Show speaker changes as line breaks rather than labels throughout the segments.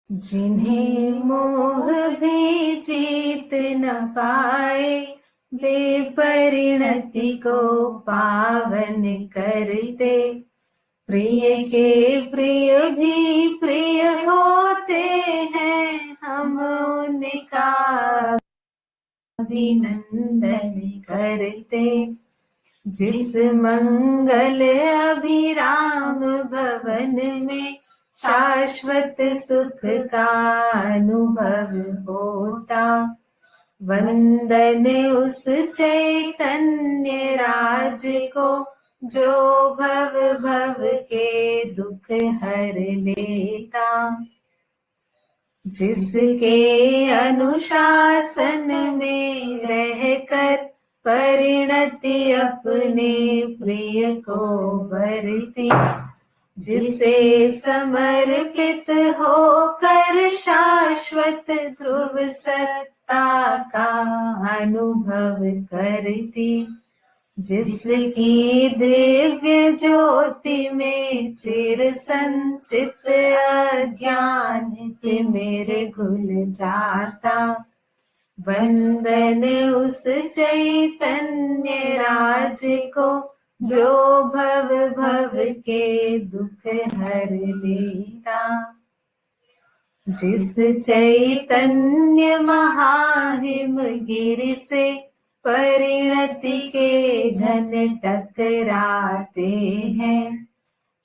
जिन्हें मोह भी जीत न पाए, वे परिणति को पावन करते। प्रिय के प्रिय भी प्रिय होते हैं, हम उनका अभिनंदन करते। जिस मंगल अभिराम भवन में शाश्वत सुख का अनुभव होता, वंदन उस चैतन्य राज को जो भव भव के दुख हर लेता। जिसके अनुशासन में रहकर परिणति अपने प्रिय को बरती, जिसे समर्पित होकर शाश्वत ध्रुव सत्ता का अनुभव करती। जिसकी दिव्य ज्योति में चिर संचित अज्ञान तिमिर घुल जाता, वंदन उस चैतन्य राज को जो भव भव के दुख हर लेता। जिस चैतन्य महाहिम गिरि से परिणति के घन टकराते हैं,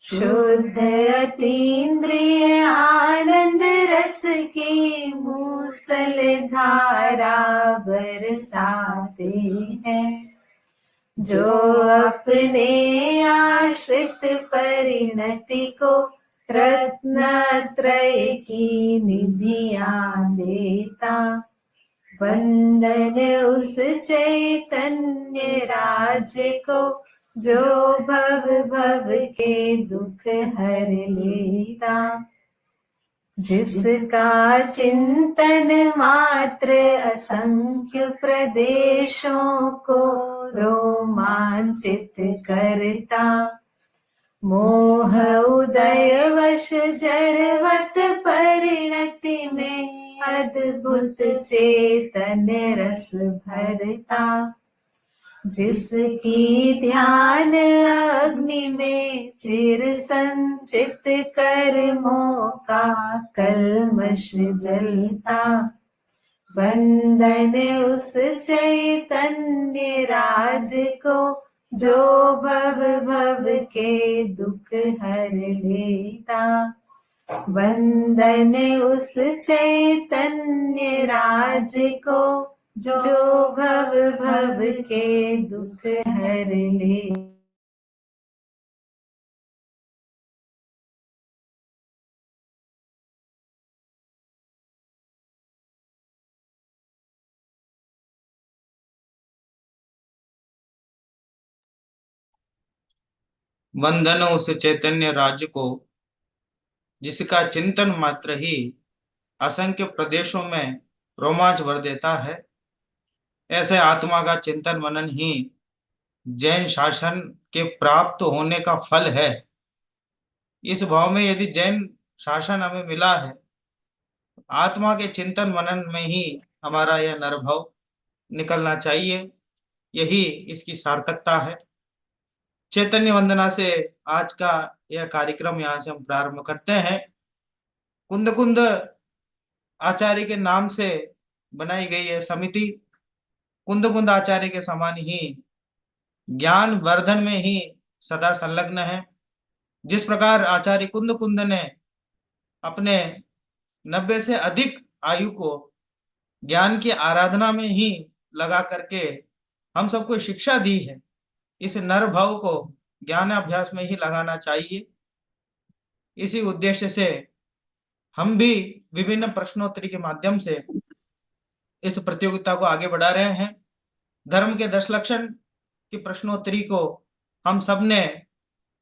शुद्ध अतीन्द्रिय आनंद रस की मूसल धारा बरसाते हैं। जो अपने आश्रित परिणति को रत्नत्रय की निधियां देता, वंदन उस चैतन्य राज को जो भव भव के दुख हर लेता। जिसका चिंतन मात्र असंख्य प्रदेशों को रोमांचित करता, मोह उदय वश जड़वत परिणति में अद्भुत चेतन रस भरता। जिसकी ध्यान अग्नि में चिर संचित कर्मों का कल्मष जलता, वंदन उस चैतन्य राज को जो भव भव के दुख हर लेता। वंदन उस चैतन्य राज को जो भव भव के दुख हर ले।
वंदन उस चैतन्य राज को जिसका चिंतन मात्र ही असंख्य प्रदेशों में रोमांच भर देता है। ऐसे आत्मा का चिंतन मनन ही जैन शासन के प्राप्त होने का फल है। इस भाव में यदि जैन शासन हमें मिला है, आत्मा के चिंतन मनन में ही हमारा यह नरभाव निकलना चाहिए। यही इसकी सार्थकता है। चैतन्य वंदना से आज का यह कार्यक्रम यहाँ से हम प्रारंभ करते हैं। कुंद कुंद आचार्य के नाम से बनाई गई यह समिति कुंद कुंद आचार्य के समान ही ज्ञान वर्धन में ही सदा संलग्न है। जिस प्रकार आचार्य कुंद कुंद ने अपने 90 से अधिक आयु को ज्ञान की आराधना में ही लगा करके हम सबको शिक्षा दी है, इस नर भाव को ज्ञान अभ्यास में ही लगाना चाहिए। इसी उद्देश्य से हम भी विभिन्न प्रश्नोत्तरी के माध्यम से इस प्रतियोगिता को आगे बढ़ा रहे हैं। धर्म के 10 लक्षण की प्रश्नोत्तरी को हम सब ने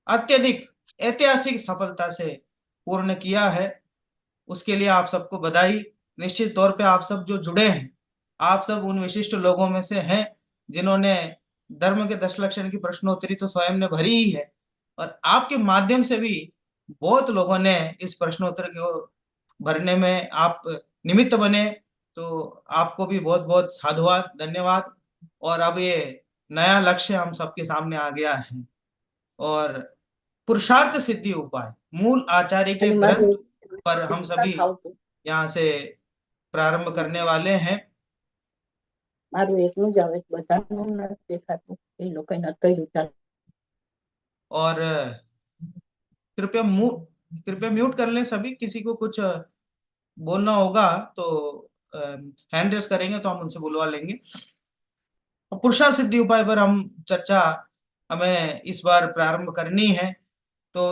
अत्यधिक ऐतिहासिक सफलता से पूर्ण किया है। उसके लिए आप सबको बधाई। निश्चित तौर पे आप सब जो जुड़े हैं, आप सब उन विशिष्ट लोगों में से हैं जिन्होंने धर्म के 10 लक्षण की प्रश्नोत्तरी तो स्वयं ने भरी ही है, और आपके माध्यम से भी बहुत लोगों ने इस प्रश्नोत्तरी को भरने में आप निमित्त बने, तो आपको भी बहुत बहुत साधुवाद, धन्यवाद। और अब ये नया लक्ष्य हम सबके सामने आ गया है, और पुरुषार्थ सिद्धि उपाय मूल आचार्य के
खाली मारे
ग्रंथ पर हम सभी
खाओ तो
यहाँ से प्रारंभ करने वाले हैं।
मारू एकલું જ આવે બધાનું નથી દેખાતું એ લોકો નતું ચાલ
और कृपया म्यूट कर लें सभी, किसी को कुछ बोलना होगा तो हैंड रेस करेंगे तो हम उनसे बुलवा लेंगे। पुरुषार्थ सिद्धि उपाय पर हम चर्चा हमें इस बार प्रारंभ करनी है। तो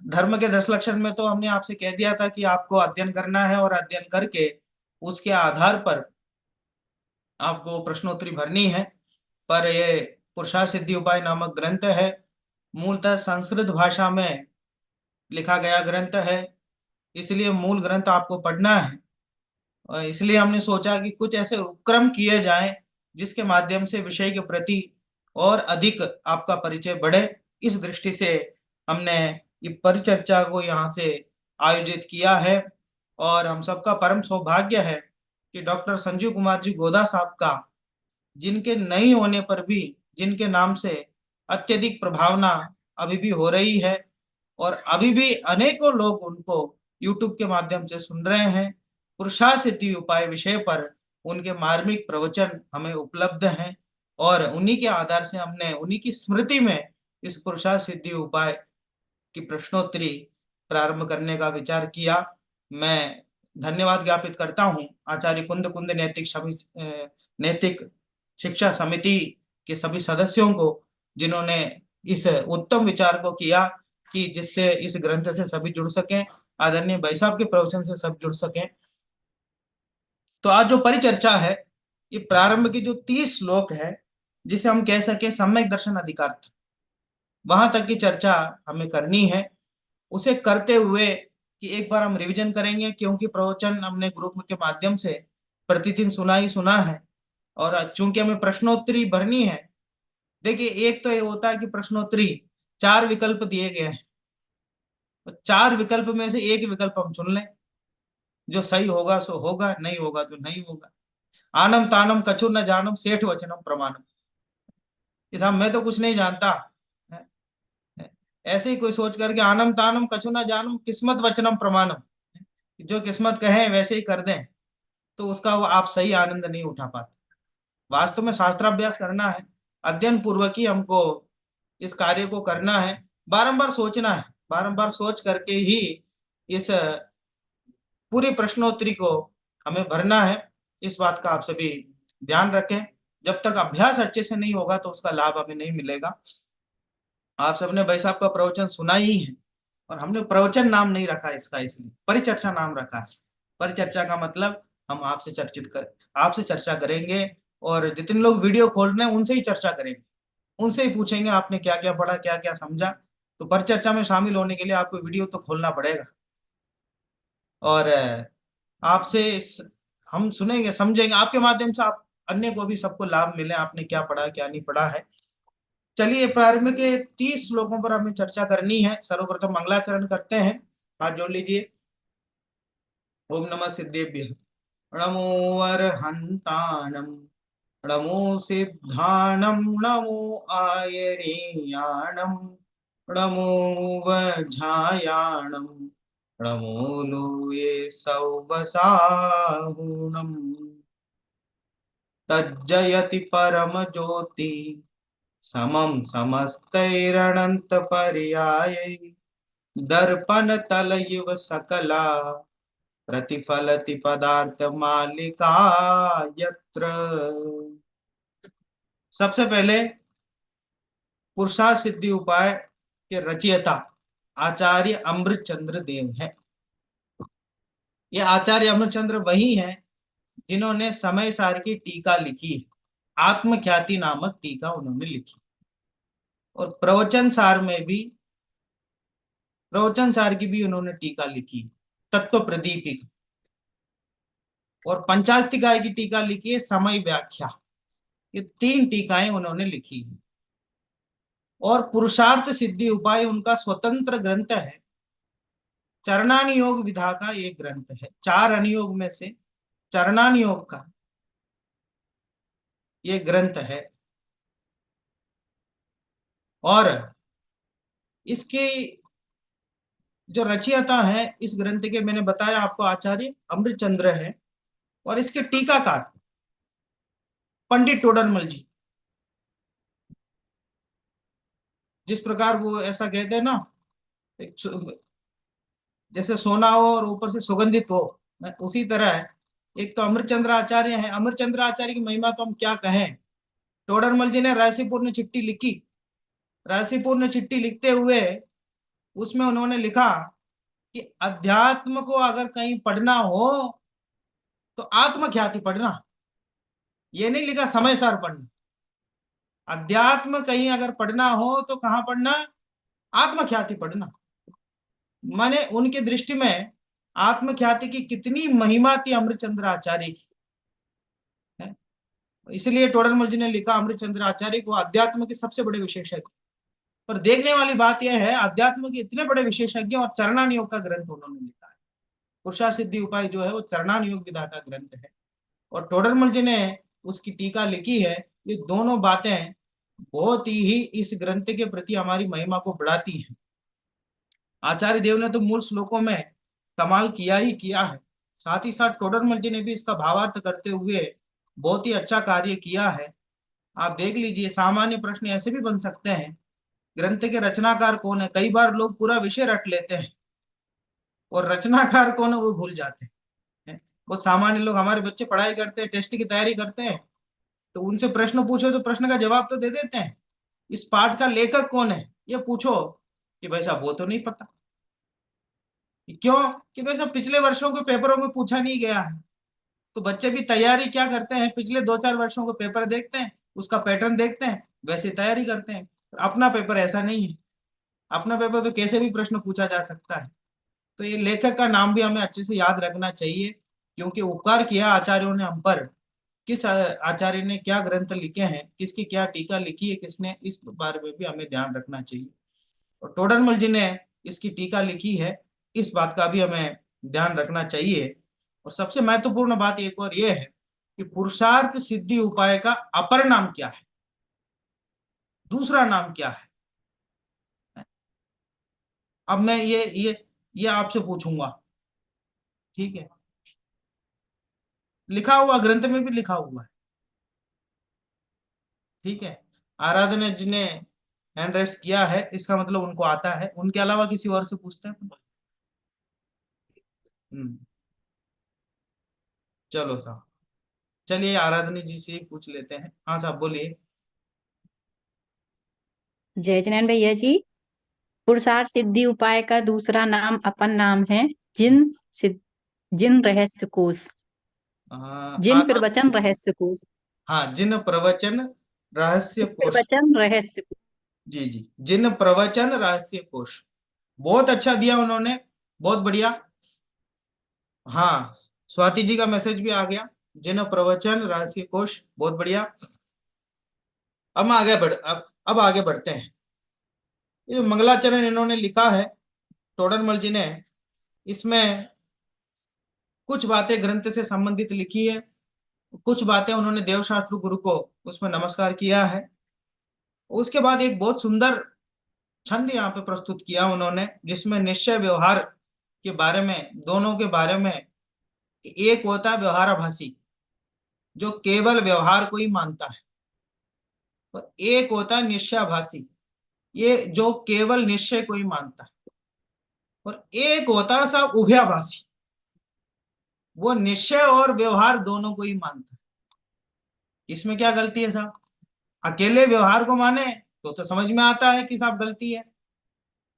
धर्म के 10 लक्षण में तो हमने आपसे कह दिया था कि आपको अध्ययन करना है, और अध्ययन करके उसके आधार पर आपको प्रश्नोत्तरी भरनी है। पर ये पुरुषार्थ सिद्धि उपाय नामक ग्रंथ है, मूलतः संस्कृत भाषा में लिखा गया ग्रंथ है, इसलिए मूल ग्रंथ आपको पढ़ना है। और इसलिए हमने सोचा कि कुछ ऐसे उपक्रम किए जाएं जिसके माध्यम से विषय के प्रति और अधिक आपका परिचय बढ़े। इस दृष्टि से हमने ये परिचर्चा को यहाँ से आयोजित किया है। और हम सबका परम सौभाग्य है कि डॉक्टर संजीव कुमार जी गोदा साहब का, जिनके नहीं होने पर भी, जिनके नाम से अत्यधिक प्रभावना अभी भी हो रही है, और अभी भी अनेकों लोग उनको यूट्यूब के माध्यम से सुन रहे हैं। पुरुषार्थ सिद्धि उपाय विषय पर उनके मार्मिक प्रवचन हमें उपलब्ध हैं, और उन्हीं के आधार से हमने उन्हीं की स्मृति में इस पुरुषार्थ सिद्धि उपाय की प्रश्नोत्तरी प्रारंभ करने का विचार किया। मैं धन्यवाद ज्ञापित करता हूँ आचार्य कुंद कुंद नैतिक शिक्षा समिति के सभी सदस्यों को, जिन्होंने इस उत्तम विचार को किया कि जिससे इस ग्रंथ से सभी जुड़ सकें, आदरणीय भाई साहब के प्रवचन से सब जुड़ सकें। तो आज जो परिचर्चा है, ये प्रारंभ की जो 30 श्लोक है, जिसे हम कह सके सम्यक दर्शन अधिकार, वहां तक की चर्चा हमें करनी है। उसे करते हुए कि एक बार हम रिवीजन करेंगे, क्योंकि प्रवचन हमने ग्रुप के माध्यम से प्रतिदिन सुना है, और चूंकि हमें प्रश्नोत्तरी भरनी है। देखिए, एक तो ये होता है कि प्रश्नोत्तरी 4 विकल्प दिए गए हैं, तो 4 विकल्प में से एक विकल्प हम चुन लें, जो सही होगा सो होगा, नहीं होगा तो नहीं होगा। आनम तानम कछु न जानम सेठ वचनम प्रमाणम, कि साहब मैं तो कुछ नहीं जानता, ऐसे ही कोई सोच करके आनम तानम कछु न जानम किस्मत वचनम प्रमाणम, जो किस्मत कहे वैसे ही कर दें, तो उसका वो आप सही आनंद नहीं उठा पाते। वास्तव में शास्त्राभ्यास करना है, अध्ययन पूर्वक ही हमको इस कार्य को करना है, बारंबार सोचना है, बारंबार सोच करके ही इस पूरी प्रश्नोत्तरी को हमें भरना है। इस बात का आप सभी ध्यान रखें। जब तक अभ्यास अच्छे से नहीं होगा तो उसका लाभ हमें नहीं मिलेगा। आप सबने भाई साहब का प्रवचन सुना ही है, और हमने प्रवचन नाम नहीं रखा इसका, इसलिए परिचर्चा नाम रखा है। परिचर्चा का मतलब हम आपसे चर्चा करेंगे, और जितने लोग वीडियो खोल रहे हैं उनसे ही चर्चा करेंगे, उनसे ही पूछेंगे आपने क्या क्या पढ़ा, क्या क्या समझा। तो परिचर्चा में शामिल होने के लिए आपको वीडियो तो खोलना पड़ेगा, और आपसे हम सुनेंगे, समझेंगे, आपके माध्यम से आप अन्य को भी, सबको लाभ मिले, आपने क्या पढ़ा क्या नहीं पढ़ा है। चलिए, प्रारंभ के 30 श्लोकों पर हमें चर्चा करनी है। सर्वप्रथम मंगलाचरण करते हैं, हाथ जोड़ लीजिए। ओम नमः सिद्धेभ्यः, नमो अरहन्ताणं, नमो सिद्धाणं, नमो आयर्याणं, नमो वज्रायाणं, नमो लोये सौवसाहुणम्, तज्जयति परम ज्योति समम समस्तैरणंत पर्यायै, दर्पण तल युव सकला प्रतिफलति पदार्थ मालिका यत्र। सबसे पहले पुरुषार्थ सिद्धि उपाय के रचयिता आचार्य अमृतचंद्र देव है। ये आचार्य अमृतचंद्र वही हैं जिन्होंने समय सार की टीका लिखी, आत्मख्याति नामक टीका उन्होंने लिखी। और प्रवचन सार की भी उन्होंने टीका लिखी, तत्व प्रदीपिका। और पंचास्तिकाय की टीका लिखी है समय व्याख्या। ये 3 टीकाएं उन्होंने लिखी है। और पुरुषार्थ सिद्धि उपाय उनका स्वतंत्र ग्रंथ है, चरणानुयोग विधा का ये ग्रंथ है। 4 अनुयोग में से चरणानुयोग का ये ग्रंथ है। और इसकी जो रचयिता है इस ग्रंथ के, मैंने बताया आपको, आचार्य अमृतचंद्र है। और इसके टीकाकार पंडित टोडरमल जी। जिस प्रकार वो ऐसा कहते हैं ना, जैसे सोना हो और ऊपर से सुगंधित हो, उसी तरह है। एक तो अमृतचंद्र आचार्य है। अमृतचंद्र आचार्य की महिमा तो हम क्या कहें। टोडरमल जी ने रायसीपूर्ण चिट्ठी लिखी। रायसीपूर्ण चिट्ठी लिखते हुए उसमें उन्होंने लिखा कि अध्यात्म को अगर कहीं पढ़ना हो तो आत्मख्याति पढ़ना। ये नहीं लिखा समय सार पढ़ना। अध्यात्म कहीं अगर पढ़ना हो तो कहाँ पढ़ना, आत्मख्याति पढ़ना। माने उनकी दृष्टि में आत्मख्याति की कितनी महिमा थी अमृतचंद्र आचार्य की है। इसलिए टोडरमल जी ने लिखा अमृतचंद्र आचार्य को अध्यात्म के सबसे बड़े विशेषज्ञ। पर देखने वाली बात यह है, अध्यात्म के इतने बड़े विशेषज्ञ और चरणानुयोग का ग्रंथ उन्होंने लिखा है। पुरुषार्थ सिद्धि उपाय जो है वो चरणानुयोग विधा का ग्रंथ है। और टोडरमल जी ने उसकी टीका लिखी है। ये दोनों बातें बहुत ही इस ग्रंथ के प्रति हमारी महिमा को बढ़ाती हैं। आचार्य देव ने तो मूल श्लोकों में कमाल किया ही किया है, साथ ही साथ टोडरमल जी ने भी इसका भावार्थ करते हुए बहुत ही अच्छा कार्य किया है। आप देख लीजिए, सामान्य प्रश्न ऐसे भी बन सकते हैं, ग्रंथ के रचनाकार कौन है। कई बार लोग पूरा विषय रट लेते हैं और रचनाकार कौन है वो भूल जाते हैं। बहुत सामान्य लोग, हमारे बच्चे पढ़ाई करते हैं, टेस्ट की तैयारी करते हैं, तो उनसे प्रश्न पूछो तो प्रश्न का जवाब तो दे देते हैं। इस पाठ का लेखक कौन है ये पूछो कि भाई साहब वो तो नहीं पता। क्यों? कि भाई साहब पिछले वर्षों के पेपरों में पूछा नहीं गया है। तो बच्चे भी तैयारी क्या करते हैं, पिछले 2-4 वर्षों के पेपर देखते हैं, उसका पैटर्न देखते हैं, वैसे तैयारी करते हैं। अपना पेपर ऐसा नहीं है। अपना पेपर तो कैसे भी प्रश्न पूछा जा सकता है। तो ये लेखक का नाम भी हमें अच्छे से याद रखना चाहिए, क्योंकि उपकार किया आचार्यों ने हम पर। किस आचार्य ने क्या ग्रंथ लिखे हैं, किसकी क्या टीका लिखी है किसने, इस बारे में भी हमें ध्यान रखना चाहिए। और टोडरमल जी ने इसकी टीका लिखी है, इस बात का भी हमें ध्यान रखना चाहिए। और सबसे महत्वपूर्ण बात एक और ये है कि पुरुषार्थ सिद्धि उपाय का अपर नाम क्या है, दूसरा नाम क्या है। अब मैं ये आपसे पूछूंगा, ठीक है। लिखा हुआ ग्रंथ में भी लिखा हुआ है, ठीक है। आराधना जी ने हैंड रेस्ट किया है, इसका मतलब उनको आता है। उनके अलावा किसी और से पूछते हैं। हम्म, चलो साहब, चलिए आराधना जी से ही पूछ लेते हैं। हाँ साहब बोलिए।
जय जैन भैया जी, पुरुषार्थ सिद्धि उपाय का दूसरा नाम अपन नाम है जिन रहस्य कोश, जिन प्रवचन रहस्य कोश।
हाँ, जिन प्रवचन रहस्य कोश।
प्रवचन रहस्य कोश।
जी जी, जिन प्रवचन रहस्य कोश, बहुत अच्छा दिया उन्होंने, बहुत बढ़िया। हाँ, स्वाति जी का मैसेज भी आ गया, जिन प्रवचन रहस्य कोश, बहुत बढ़िया। अब आगे बढ़ते हैं। ये मंगलाचरण इन्होंने लिखा है, टोडरमल जी ने, इसमें कुछ बातें ग्रंथ से संबंधित लिखी है, कुछ बातें उन्होंने देवशास्त्र गुरु को उसमें नमस्कार किया है। उसके बाद एक बहुत सुंदर छंद यहाँ पे प्रस्तुत किया उन्होंने, जिसमें निश्चय व्यवहार के बारे में, दोनों के बारे में। एक होता है व्यवहाराभासी, जो केवल व्यवहार को ही मानता है, और एक होता है निश्चयाभासी, ये जो केवल निश्चय को ही मानता है। और एक होता है साहब उभयाभासी, वो निश्चय और व्यवहार दोनों को ही मानता है। इसमें क्या गलती है साहब? अकेले व्यवहार को माने तो समझ में आता है कि साहब गलती है,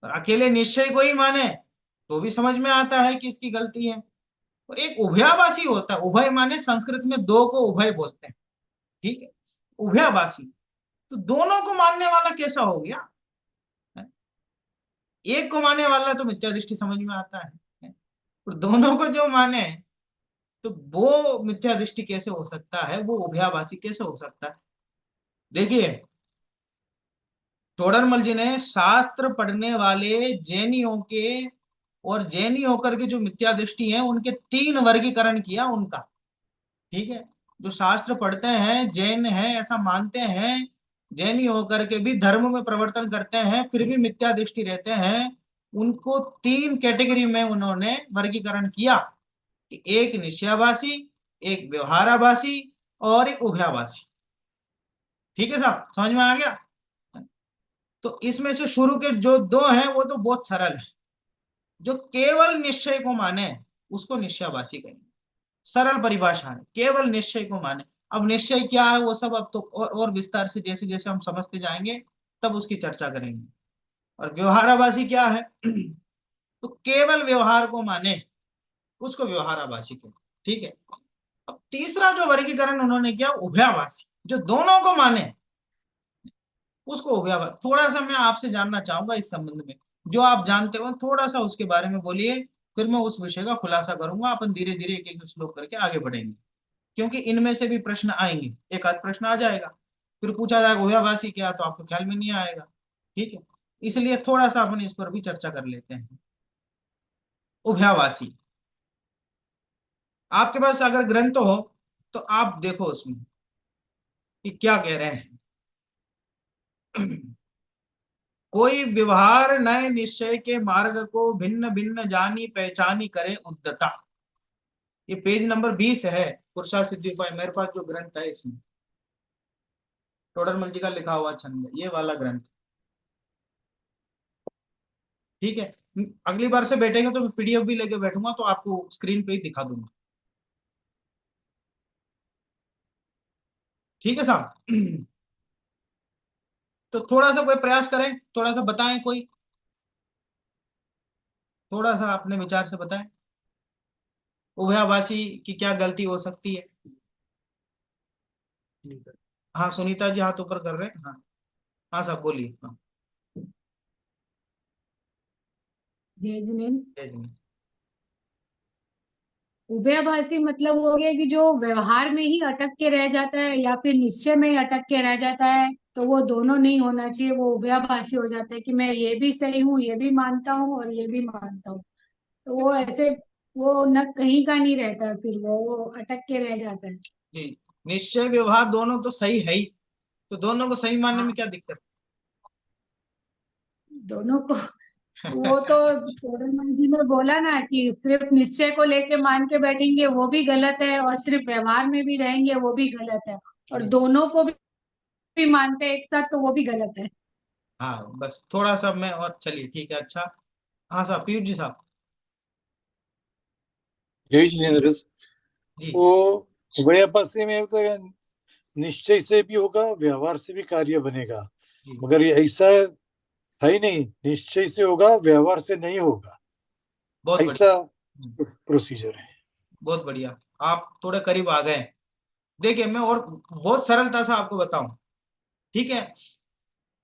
और अकेले निश्चय को ही माने तो भी समझ में आता है कि इसकी गलती है। और एक उभयाभासी होता है, उभय माने संस्कृत में दो को उभय बोलते हैं, ठीक है। उभयाभासी, तो दोनों को मानने वाला कैसा हो गया? एक को मानने वाला तो मिथ्या दृष्टि समझ में आता है, और दोनों को जो माने तो वो मिथ्या दृष्टि कैसे हो सकता है, वो उभयाभासी कैसे हो सकता है? देखिए, टोडरमल जी ने शास्त्र पढ़ने वाले जैनियों के और जैनी होकर के जो मिथ्या दृष्टि है उनके 3 वर्गीकरण किया उनका। ठीक है, जो शास्त्र पढ़ते हैं, जैन है ऐसा मानते हैं, जैनी होकर के भी धर्म में प्रवर्तन करते हैं, फिर भी मिथ्या दृष्टि रहते हैं, उनको 3 कैटेगरी में उन्होंने वर्गीकरण किया कि एक निश्चयाभासी, एक व्यवहाराभासी और एक उभयाभासी। ठीक है साहब, समझ में आ गया? तो इसमें से शुरू के जो 2 हैं वो तो बहुत सरल है। जो केवल निश्चय को माने उसको निश्चयाभासी कहेंगे। सरल परिभाषा है, केवल निश्चय को माने। अब निश्चय क्या है वो सब अब तो और विस्तार से जैसे जैसे हम समझते जाएंगे तब उसकी चर्चा करेंगे। और व्यवहाराभासी क्या है? तो केवल व्यवहार को माने उसको व्यवहाराभासी कहते हैं। ठीक है। अब तीसरा जो वर्गीकरण उन्होंने किया उभयाभासी, जो दोनों को माने उसको उभयाभासी। थोड़ा सा मैं आपसे जानना चाहूंगा इस संबंध में, जो आप जानते हो थोड़ा सा उसके बारे में बोलिए, फिर मैं उस विषय का खुलासा करूंगा। अपन धीरे धीरे एक एक श्लोक करके आगे बढ़ेंगे, क्योंकि इनमें से भी प्रश्न आएंगे, एक आध प्रश्न आ जाएगा, फिर पूछा जाएगा उभयाभासी क्या, तो आपको ख्याल में नहीं आएगा। ठीक है, इसलिए थोड़ा सा अपन इस पर भी चर्चा कर लेते हैं। उभयाभासी, आपके पास अगर ग्रंथ हो तो आप देखो उसमें कि क्या कह रहे हैं। कोई व्यवहार नए निश्चय के मार्ग को भिन्न भिन्न जानी पहचानी करे उद्यता। ये पेज नंबर 20 है, पुरुषार्थ सिद्धि उपाय, मेरे पास जो ग्रंथ है इसमें टोडरमल जी का लिखा हुआ छंद, ये वाला ग्रंथ। ठीक है, अगली बार से बैठेंगे तो मैं पीडीएफ भी लेके बैठूंगा, तो आपको स्क्रीन पे ही दिखा दूंगा। ठीक है साहब। तो थोड़ा सा कोई प्रयास करें, थोड़ा सा बताएं, कोई थोड़ा सा अपने विचार से बताएं उभयाभाषी की क्या गलती हो सकती है। हाँ सुनीता जी हाथ ऊपर कर रहे हैं। हाँ हाँ साहब बोलिए। हाँ
जय जिनेन्द्र।
जय जी।
उभयभाषी मतलब हो गया कि जो व्यवहार में ही अटक के रह जाता है या फिर निश्चय में ही अटक के रह जाता है, तो वो दोनों नहीं होना चाहिए, वो उभयभाषी हो जाता है कि मैं ये भी सही हूँ, ये भी मानता हूँ और ये भी मानता हूँ। तो वो ऐसे वो न कहीं का नहीं रहता, फिर वो अटक के रह जाता है।
जी, निश्चय व्यवहार दोनों तो सही है ही, तो दोनों को सही मानने में
हाँ,
क्या दिक्कत
दोनों को। वो तो चोरमल जी ने बोला ना कि सिर्फ निश्चय को लेके मान के बैठेंगे वो भी गलत है, और सिर्फ व्यवहार में भी रहेंगे वो भी गलत है, और
है?
दोनों को भी मानते हैं एक साथ तो वो भी गलत है।
हाँ बस थोड़ा सा मैं और, चलिए ठीक है। अच्छा हाँ साहब, पीयूष जी साहब।
जय जिनेन्द्र।
जी
वो उभयपक्षी में तो निश्चय से भी होगा, व्यवहार से भी कार्य बनेगा,
जी,
मगर ये ऐसा है ही नहीं, निश्चय से होगा व्यवहार से नहीं होगा,
बहुत
ऐसा
बढ़िया।
प्रोसीजर है।
बहुत बढ़िया, आप थोड़े करीब आ गए। देखिए मैं और बहुत सरलता से आपको बताऊं। ठीक है,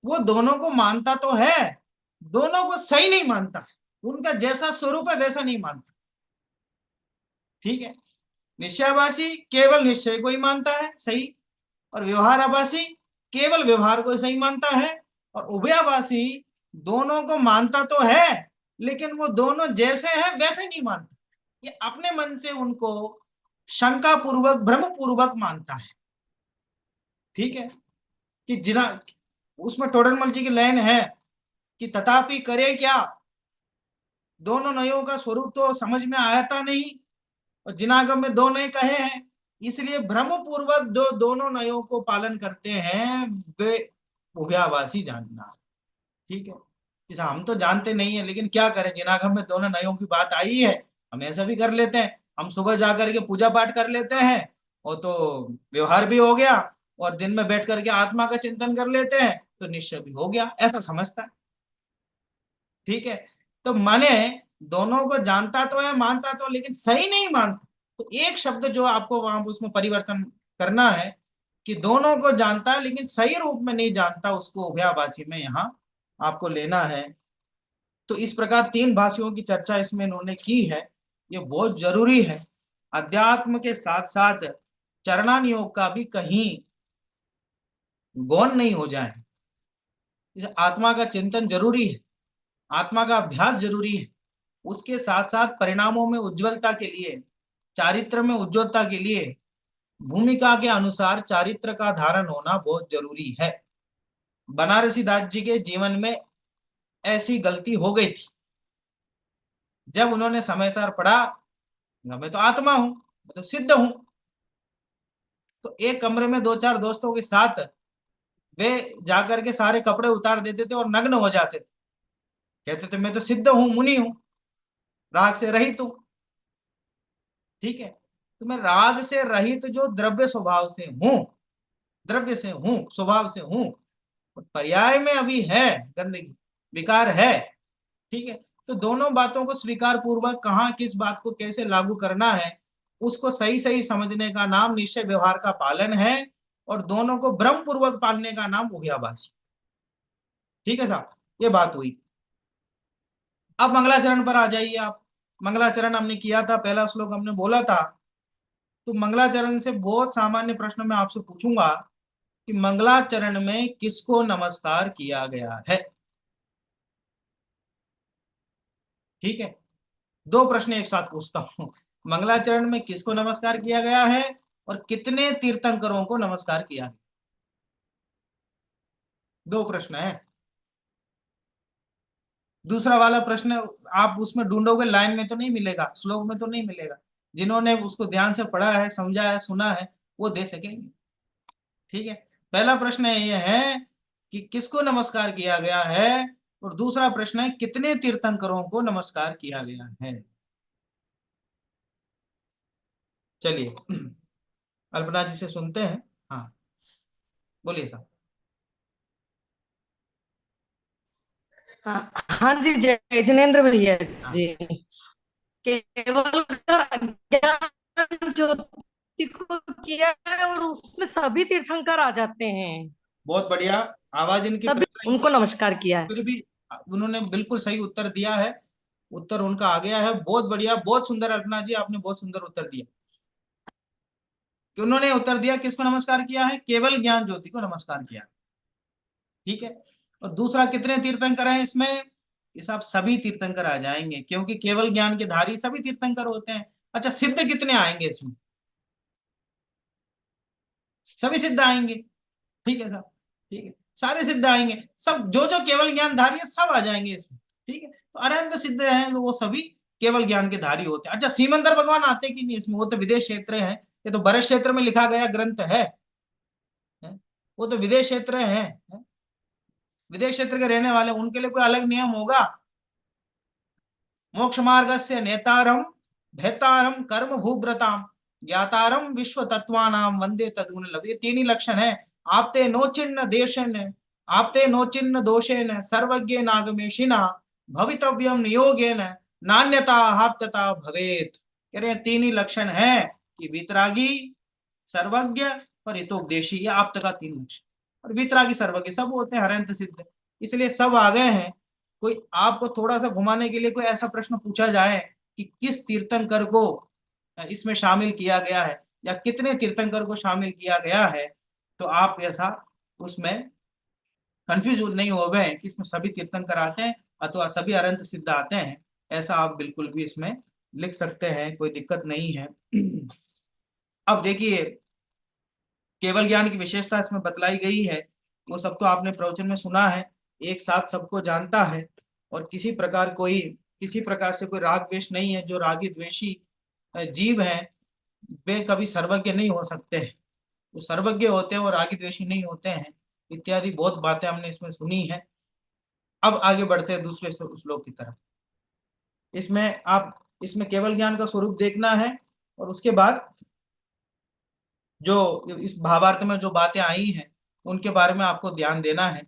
वो दोनों को मानता तो है, दोनों को सही नहीं मानता, उनका जैसा स्वरूप है वैसा नहीं मानता। ठीक है, निश्चयाभासी केवल निश्चय को ही मानता है सही, और व्यवहाराभासी केवल व्यवहार को सही मानता है, और उभयाभासी दोनों को मानता तो है लेकिन वो दोनों जैसे हैं वैसे नहीं मानता। ये अपने मन से उनको शंका पूर्वक भ्रम पूर्वक मानता है। ठीक है, कि जिना उसमें टोडरमल जी की लाइन है कि तथापि करे क्या, दोनों नयों का स्वरूप तो समझ में आता नहीं, और जिनागम में 2 नए कहे हैं, इसलिए भ्रम पूर्वक जो दोनों नयों को पालन करते हैं वे उभयाभासी जानना। ठीक है, इसे हम तो जानते नहीं है, लेकिन क्या करें, जिनागम में दोनों नयों की बात आई है, हम ऐसा भी कर लेते हैं। हम सुबह जाकर के पूजा पाठ कर लेते हैं और तो व्यवहार भी हो गया, और दिन में बैठ करके आत्मा का चिंतन कर लेते हैं तो निश्चय भी हो गया, ऐसा समझता है। ठीक है, तो माने दोनों को जानता तो है, मानता तो, लेकिन सही नहीं मानता। तो एक शब्द जो आपको वहां उसमें परिवर्तन करना है कि दोनों को जानता है लेकिन सही रूप में नहीं जानता, उसको उभयाभासी में यहाँ आपको लेना है। तो इस प्रकार 3 भाषियों की चर्चा इसमें इन्होंने की है, ये बहुत जरूरी है। अध्यात्म के साथ साथ चरणान योग का भी कहीं गौण नहीं हो जाए। आत्मा का चिंतन जरूरी है, आत्मा का अभ्यास जरूरी है, उसके साथ साथ परिणामों में उज्जवलता के लिए, चारित्र में उज्जवलता के लिए भूमिका के अनुसार चारित्र का धारण होना बहुत जरूरी है। बनारसी दास जी के जीवन में ऐसी गलती हो गई थी। जब उन्होंने समयसार पढ़ा, मैं तो आत्मा हूं, मैं तो सिद्ध हूं, तो एक कमरे में 2-4 दोस्तों के साथ वे जाकर के सारे कपड़े उतार देते थे और नग्न हो जाते थे। कहते थे मैं तो सिद्ध हूं, मुनि हूं, राग से रहित हूं। ठीक है, तो मैं राग से रहित जो द्रव्य स्वभाव से हूं, द्रव्य से हूं, स्वभाव से हूं, पर्याय में अभी है गंदगी, विकार है। ठीक है, तो दोनों बातों को स्वीकार पूर्वक कहाँ किस बात को कैसे लागू करना है, उसको सही सही समझने का नाम निश्चय व्यवहार का पालन है, और दोनों को भ्रम पूर्वक पालने का नाम उभयाभासी। ठीक है साहब, ये बात हुई। अब मंगलाचरण पर आ जाइए आप। मंगलाचरण हमने किया था, पहला श्लोक हमने बोला था। तो मंगलाचरण से बहुत सामान्य प्रश्न मैं आपसे पूछूंगा कि मंगलाचरण में किसको नमस्कार किया गया है। ठीक है, 2 प्रश्न एक साथ पूछता हूं। मंगलाचरण में किसको नमस्कार किया गया है और कितने तीर्थंकरों को नमस्कार किया गया? 2 प्रश्न है। दूसरा वाला प्रश्न आप उसमें ढूंढोगे, लाइन में तो नहीं मिलेगा, श्लोक में तो नहीं मिलेगा। जिन्होंने उसको ध्यान से पढ़ा है, समझा है, सुना है, वो दे सकेंगे। ठीक है, पहला प्रश्न ये है कि किसको नमस्कार किया गया है, और दूसरा प्रश्न है कितने तीर्थंकरों को नमस्कार किया गया है। चलिए अल्पना जी से सुनते हैं। हाँ बोलिए साहब।
हाँ जी, जय जिनेन्द्र भैया
हाँ।
जी। केवल का ज्ञान ज्योति को किया है और उसमें सभी तीर्थंकर आ जाते हैं।
बहुत बढ़िया, आवाज इनकी
सभी उनको नमस्कार किया है।
फिर भी उन्होंने बिल्कुल सही उत्तर दिया है, उत्तर उनका आ गया है। बहुत बढ़िया, बहुत सुंदर अल्पना जी, आपने बहुत सुंदर उत्तर दिया। कि उन्होंने उत्तर दिया किसको नमस्कार किया है, केवल ज्ञान ज्योति को नमस्कार किया। ठीक है, और दूसरा कितने तीर्थंकर हैं इसमें, ये सब सभी तीर्थंकर आ जाएंगे, क्योंकि केवल ज्ञान के धारी सभी तीर्थंकर होते हैं। अच्छा, सिद्ध कितने आएंगे इसमें, सभी सिद्ध आएंगे। ठीक है साहब, ठीक है, सारे सिद्ध आएंगे, सब जो जो केवल ज्ञान धारी है सब आ जाएंगे इसमें। ठीक है, तो अनंत सिद्ध हैं तो वो सभी केवल ज्ञान के धारी होते हैं। अच्छा, सीमंतर भगवान आते कि नहीं इसमें, वो तो विदेश क्षेत्र है, ये तो भरत क्षेत्र में लिखा गया ग्रंथ है, वो तो विदेश क्षेत्र है। विदेश क्षेत्र के रहने वाले, उनके लिए कोई अलग नियम होगा। मोक्ष मार्ग से नेतारम भेतारम कर्म भूव्रताम ज्ञातारम विश्व तत्वानाम वंदे तदुन लव, ये 3 ही लक्षण है। आपते नोचिन्न देशन, आपते नोचिन्न दोषेन सर्वज्ञ नागमेशिना भवितव्यम नियोगेन नान्यता हाप्तता भवेत। कह रहे हैं 3 ही लक्षण है कि वितरागी, सर्वज्ञ और हितोपदेशी, ये आप तक 3 लक्षण। और वितरागी सर्वज्ञ सब होते हैं हरंत सिद्ध, इसलिए सब आ गए हैं। कोई आपको थोड़ा सा घुमाने के लिए कोई ऐसा प्रश्न पूछा जाए कि किस तीर्थंकर को इसमें शामिल किया गया है या कितने तीर्थंकर को शामिल किया गया है, तो आप ऐसा उसमें कंफ्यूज नहीं हो गए कि इसमें सभी तीर्थंकर आते हैं अथवा सभी अरंत सिद्ध आते हैं। ऐसा आप बिल्कुल भी इसमें लिख सकते हैं, कोई दिक्कत नहीं है। अब देखिए, केवल ज्ञान की विशेषता इसमें बतलाई गई है, वो सब तो आपने प्रवचन में सुना है, एक साथ सबको जानता है, और किसी प्रकार से कोई राग द्वेष नहीं है। जो रागी द्वेषी जीव हैं वे कभी सर्वज्ञ नहीं हो सकते, वो सर्वज्ञ होते हैं और रागी द्वेषी नहीं होते हैं, इत्यादि बहुत बातें हमने इसमें सुनी है। अब आगे बढ़ते हैं दूसरे श्लोक की तरफ। इसमें केवल ज्ञान का स्वरूप देखना है, और उसके बाद जो इस भावार्थ में जो बातें आई हैं उनके बारे में आपको ध्यान देना है।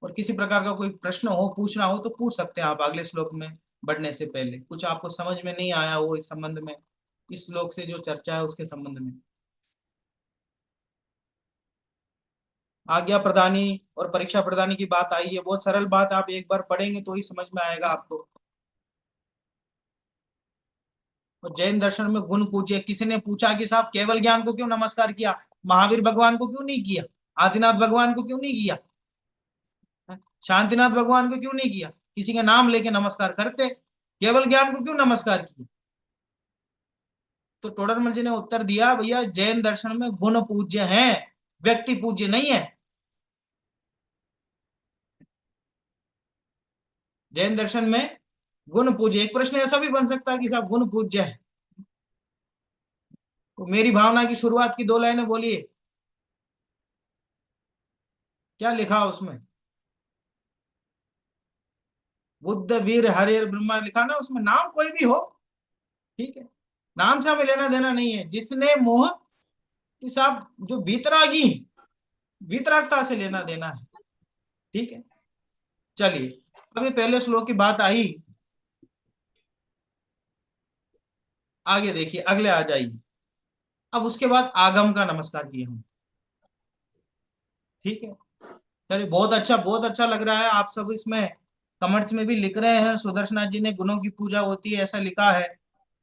और किसी प्रकार का कोई प्रश्न हो, पूछना हो तो पूछ सकते हैं आप अगले श्लोक में बढ़ने से पहले। कुछ आपको समझ में नहीं आया हो इस संबंध में, इस श्लोक से जो चर्चा है उसके संबंध में। आज्ञा प्रदानी और परीक्षा प्रदानी की बात आई है, बहुत सरल बात, आप एक बार पढ़ेंगे तो ही समझ में आएगा आपको। और जैन दर्शन में गुण पूछे, किसी ने पूछा कि साहब केवल ज्ञान को क्यों नमस्कार किया, महावीर भगवान को क्यों नहीं किया, आदिनाथ भगवान को क्यों नहीं किया, शांतिनाथ भगवान को क्यों नहीं किया, किसी का नाम लेके नमस्कार करते। केवल ज्ञान को क्यों नमस्कार किया? तो टोडरमल जी ने उत्तर दिया, भैया जैन दर्शन में गुण पूज्य है, व्यक्ति पूज्य नहीं है। जैन दर्शन में गुण पूज्य, एक प्रश्न ऐसा भी बन सकता है कि साहब गुण पूज्य है, तो मेरी भावना की शुरुआत की 2 लाइनें बोलिए, क्या लिखा उसमें? बुद्ध वीर हरिर ब्रह्मा लिखा ना, उसमें नाम कोई भी हो, ठीक है, नाम से हमें लेना देना नहीं है। जिसने मोह कि साहब जो वीतरागी, वीतरागता से लेना देना है, ठीक है। चलिए अभी पहले श्लोक की बात आई, आगे देखिए, अगले आ जाइए। अब उसके बाद आगम का नमस्कार किए हम, ठीक है। चलिए बहुत अच्छा लग रहा है। आप सब इसमें कमेंट्स में भी लिख रहे हैं, सुदर्शनाथ जी ने गुणों की पूजा होती है ऐसा लिखा है,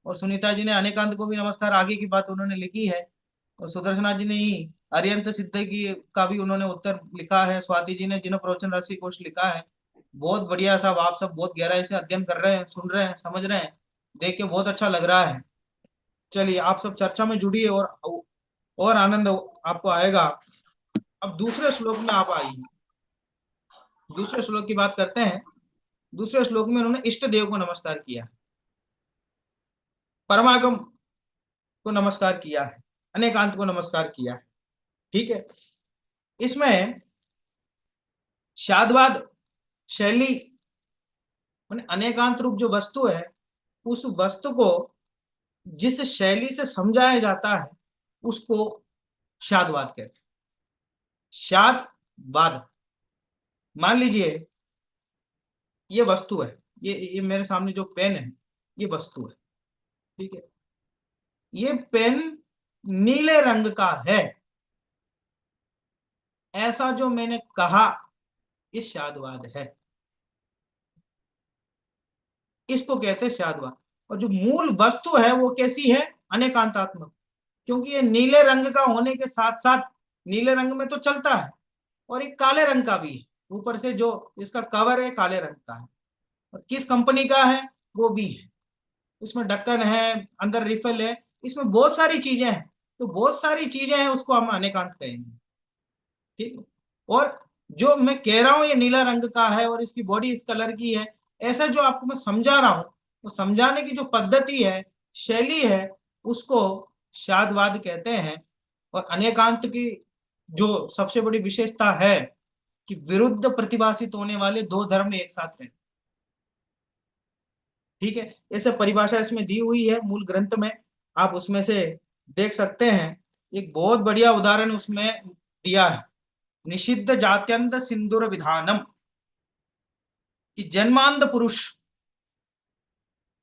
और सुनीता जी ने अनेकांत को भी नमस्कार, आगे की बात उन्होंने लिखी है, और सुदर्शनाथ जी ने ही अरियंत सिद्ध की का भी उन्होंने उत्तर लिखा है, स्वाति जी ने जिन प्रवचन रसी कोश लिखा है। बहुत बढ़िया साहब, आप सब बहुत गहराई से अध्ययन कर रहे हैं, सुन रहे हैं, समझ रहे हैं, देख के बहुत अच्छा लग रहा है। चलिए आप सब चर्चा में जुड़िए और आनंद आपको आएगा। अब दूसरे श्लोक में आप आइए, दूसरे श्लोक की बात करते हैं। दूसरे श्लोक में उन्होंने इष्ट देव को नमस्कार किया, परमागम को नमस्कार किया है, अनेकांत को नमस्कार किया है, ठीक है। इसमें शादवाद शैली माने अनेकांत रूप जो वस्तु है, उस वस्तु को जिस शैली से समझाया जाता है उसको शादवाद कहते हैं। शादवाद, मान लीजिए ये वस्तु है, ये मेरे सामने जो पेन है ये वस्तु है, ठीक है। ये पेन नीले रंग का है, ऐसा जो मैंने कहा ये शादवाद है, इसको कहते हैं शादवाद। और जो मूल वस्तु है वो कैसी है? अनेकांतात्मक, क्योंकि ये नीले रंग का होने के साथ साथ नीले रंग में तो चलता है, और एक काले रंग का भी है, ऊपर से जो इसका कवर है काले रंग का है, और किस कंपनी का है वो भी है, उसमें ढक्कन है, अंदर रिफिल है, इसमें बहुत सारी चीजें हैं, तो बहुत सारी चीजें हैं, उसको हम अनेकांत कहेंगे, ठीक है। और जो मैं कह रहा हूं ये नीला रंग का है और इसकी बॉडी इस कलर की है, ऐसा जो आपको मैं समझा रहा हूं, तो समझाने की जो पद्धति है, शैली है, उसको शादवाद कहते हैं। और अनेकांत की जो सबसे बड़ी विशेषता है कि विरुद्ध प्रतिभाषित होने वाले 2 धर्म एक साथ रहते, ठीक है। ऐसे परिभाषा इसमें दी हुई है मूल ग्रंथ में, आप उसमें से देख सकते हैं। एक बहुत बढ़िया उदाहरण उसमें दिया है, निषिद्ध जात्यंत सिंदूर विधानम, कि जन्मांध पुरुष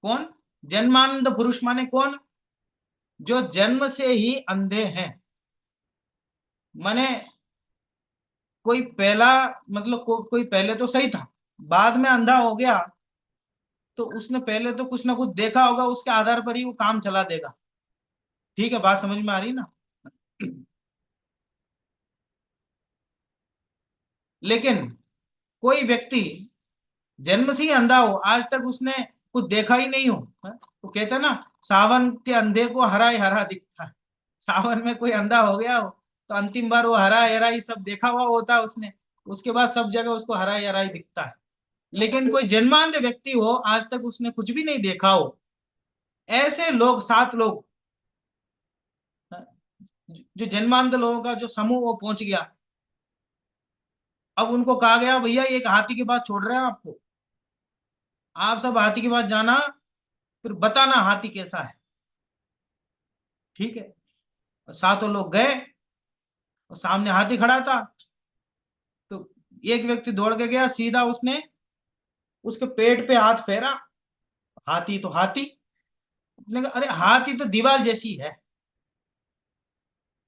कौन? जन्मांध पुरुष माने कौन? जो जन्म से ही अंधे हैं, माने कोई पहला मतलब कोई पहले तो सही था, बाद में अंधा हो गया, तो उसने पहले तो कुछ ना कुछ देखा होगा, उसके आधार पर ही वो काम चला देगा, ठीक है। बात समझ में आ रही ना? लेकिन कोई व्यक्ति जन्म से ही अंधा हो, आज तक उसने कुछ देखा ही नहीं हो, तो कहते हैं ना, सावन के अंधे को हरा ही हरा दिखता है। सावन में कोई अंधा हो गया हो तो अंतिम बार वो हरा हरा ही सब देखा हुआ होता है उसने, उसके बाद सब जगह उसको हरा ही दिखता है। लेकिन कोई जन्मांध व्यक्ति हो, आज तक उसने कुछ भी नहीं देखा हो, ऐसे लोग 7 लोग, जो जन्मांध लोगों का जो समूह वो पहुंच गया। अब उनको कहा गया, भैया एक हाथी के पास छोड़ रहे हैं आपको, आप सब हाथी के पास जाना, फिर बताना हाथी कैसा है, ठीक है। और 7 लोग गए और सामने हाथी खड़ा था, तो एक व्यक्ति दौड़ के गया, सीधा उसने उसके पेट पे हाथ फेरा, हाथी तो हाथी, उसने कहा अरे हाथी तो दीवार जैसी है,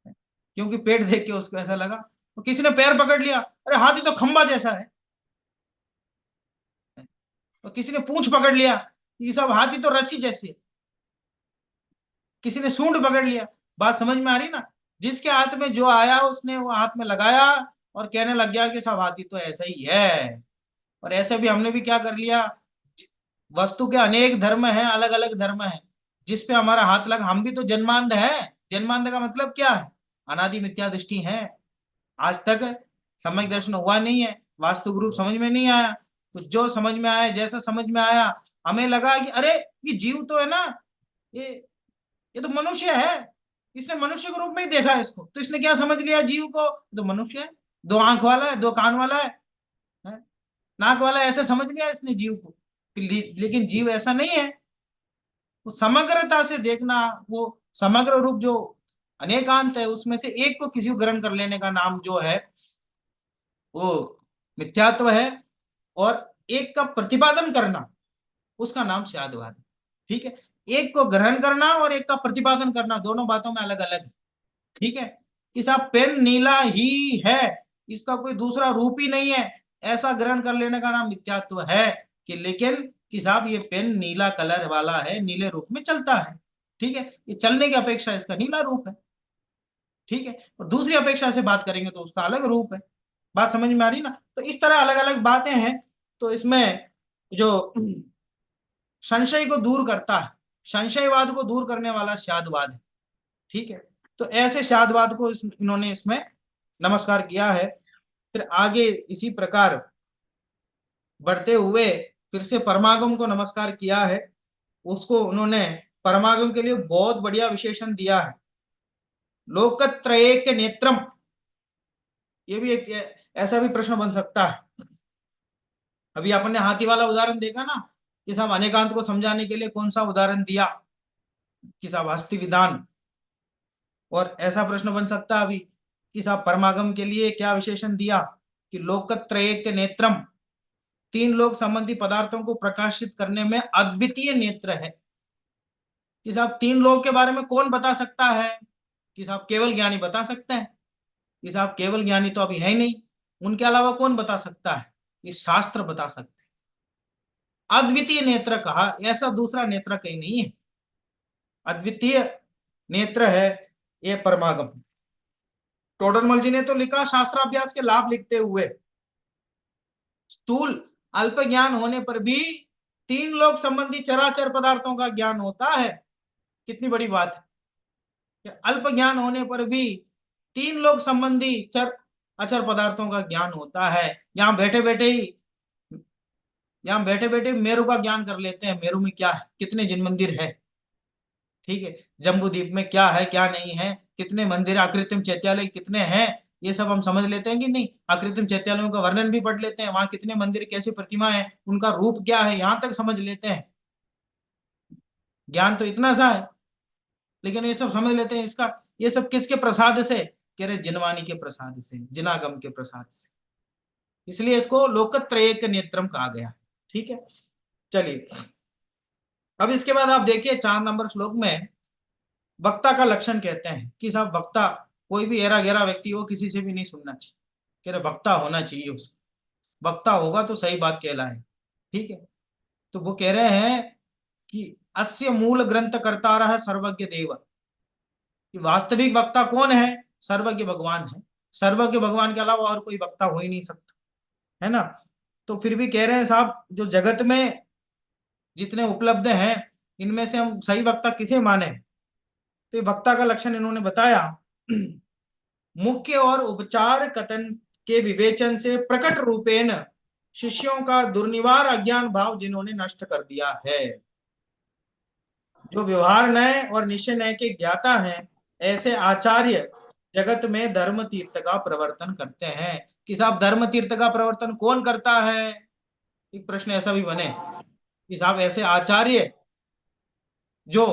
क्योंकि पेट देख के उसको ऐसा लगा। तो किसी ने पैर पकड़ लिया, अरे हाथी तो खंबा जैसा है। तो किसी ने पूंछ पकड़ लिया, ये सब हाथी तो रस्सी जैसी है। किसी ने सूंड पकड़ लिया। बात समझ में आ रही ना? जिसके हाथ में जो आया उसने वो हाथ में लगाया और कहने लग गया कि सब हाथी तो ऐसा ही है। और ऐसे भी हमने भी क्या कर लिया, वस्तु के अनेक धर्म हैं, अलग अलग धर्म हैं, जिस पे हमारा हाथ लगा। हम भी तो जन्मांध है। जन्मांध का मतलब क्या है? अनादि मिथ्या दृष्टि है, आज तक सम्यक दर्शन हुआ नहीं है, वास्तु रूप समझ में नहीं आया। तो जो समझ में आया, जैसा समझ में आया, हमें लगा कि अरे ये जीव तो है ना, ये तो मनुष्य है, इसने मनुष्य के रूप में ही देखा है इसको, तो इसने क्या समझ लिया जीव को, तो मनुष्य है, 2 आंख वाला है, 2 कान वाला है, नाक वाला, ऐसे समझ लिया इसने जीव को। लेकिन जीव ऐसा नहीं है। वो समग्रता से देखना, वो समग्र रूप जो अनेकांत है, उसमें से एक को किसी को ग्रहण कर लेने का नाम जो है वो मिथ्यात्व है, और एक का प्रतिपादन करना उसका नाम शादवाद है। ठीक है, एक को ग्रहण करना और एक का प्रतिपादन करना, दोनों बातों में अलग अलग है। ठीक है, कि साहब पेन नीला ही है, इसका कोई दूसरा रूप ही नहीं है, ऐसा ग्रहण कर लेने का नाम मिथ्यात्व है। कि लेकिन कि साहब ये पेन नीला कलर वाला है, नीले रूप में चलता है। ठीक है, ये चलने की अपेक्षा इसका नीला रूप है। ठीक है, और दूसरी अपेक्षा से बात करेंगे तो उसका अलग रूप है। बात समझ में आ रही ना? तो इस तरह अलग अलग बातें हैं। तो इसमें जो संशय को दूर करता है, संशयवाद को दूर करने वाला शादवाद है। ठीक है, तो ऐसे शादवाद को इन्होंने इसमें नमस्कार किया है। फिर आगे इसी प्रकार बढ़ते हुए फिर से परमागम को नमस्कार किया है। उसको उन्होंने परमागम के लिए बहुत बढ़िया विशेषण दिया है, लोकत्रयेक नेत्रम। ये भी एक ऐसा भी प्रश्न बन सकता है। अभी अपन ने हाथी वाला उदाहरण देखा ना, कि साहब अनेकांत को समझाने के लिए कौन सा उदाहरण दिया, कि साहब हस्ति विधान। और ऐसा प्रश्न बन सकता अभी कि साहब परमागम के लिए क्या विशेषण दिया, कि लोकत्रयेक नेत्रम, 3 लोक संबंधी पदार्थों को प्रकाशित करने में अद्वितीय नेत्र है। कि साहब 3 लोक के बारे में कौन बता सकता है? कि साहब केवल ज्ञानी बता सकते हैं। कि साहब केवल ज्ञानी तो अभी है ही नहीं, उनके अलावा कौन बता सकता है? ये शास्त्र बता सकते हैं। अद्वितीय नेत्र कहा, ऐसा दूसरा नेत्र कहीं नहीं है, अद्वितीय नेत्र है ये परमागम। टोडरमल जी ने तो लिखा शास्त्राभ्यास के लाभ लिखते हुए, स्थूल अल्प ज्ञान होने पर भी 3 लोक संबंधी चराचर पदार्थों का ज्ञान होता है। कितनी बड़ी बात है, अल्प ज्ञान होने पर भी 3 लोक संबंधी चर अचर पदार्थों का ज्ञान होता है। यहाँ बैठे बैठे मेरू का ज्ञान कर लेते हैं, मेरू में क्या है, कितने जिन मंदिर है। ठीक है, जम्बूद्वीप में क्या है क्या नहीं है, कितने मंदिर, आकृतिम चैत्यालय कितने हैं, ये सब हम समझ लेते हैं कि नहीं? आकृतिम चैत्यालयों का वर्णन भी पढ़ लेते हैं, वहां कितने मंदिर, कैसी प्रतिमा है, उनका रूप क्या है, यहां तक समझ लेते हैं। ज्ञान तो इतना सा है, लेकिन ये सब समझ लेते हैं। इसका ये सब किसके प्रसाद से? कह रहे जिनवाणी के प्रसाद से, जिनागम के प्रसाद से। इसलिए इसको लोकत्रयेक नेत्रम कहा गया। ठीक है, चलिए अब इसके बाद आप देखिए 4 नंबर श्लोक में वक्ता का लक्षण कहते हैं कि साहब वक्ता कोई भी एरा गहरा व्यक्ति हो, किसी से भी नहीं सुनना चाहिए। कह रहे वक्ता होना चाहिए उसको, वक्ता होगा तो सही बात कहलाए। ठीक है, तो वो कह रहे हैं कि अस्य मूल ग्रंथ करता रहा सर्वज्ञ देव। कि वास्तविक वक्ता कौन है? सर्वज्ञ भगवान है। सर्वज्ञ भगवान के अलावा और कोई वक्ता हो ही नहीं सकता, है ना? तो फिर भी कह रहे हैं साहब जो जगत में जितने उपलब्ध हैं, इनमें से हम सही वक्ता किसे माने? तो वक्ता का लक्षण इन्होंने बताया, मुख्य और उपचार कथन के विवेचन से प्रकट रूपेण शिष्यों का दुर्निवार अज्ञान भाव जिन्होंने नष्ट कर दिया है। जो व्यवहार नय और निश्चय नय के ज्ञाता हैं, ऐसे आचार्य जगत में धर्म तीर्थ का प्रवर्तन करते हैं। कि साहब धर्म तीर्थ का प्रवर्तन कौन करता है? एक प्रश्न ऐसा भी बने कि साहब ऐसे आचार्य जो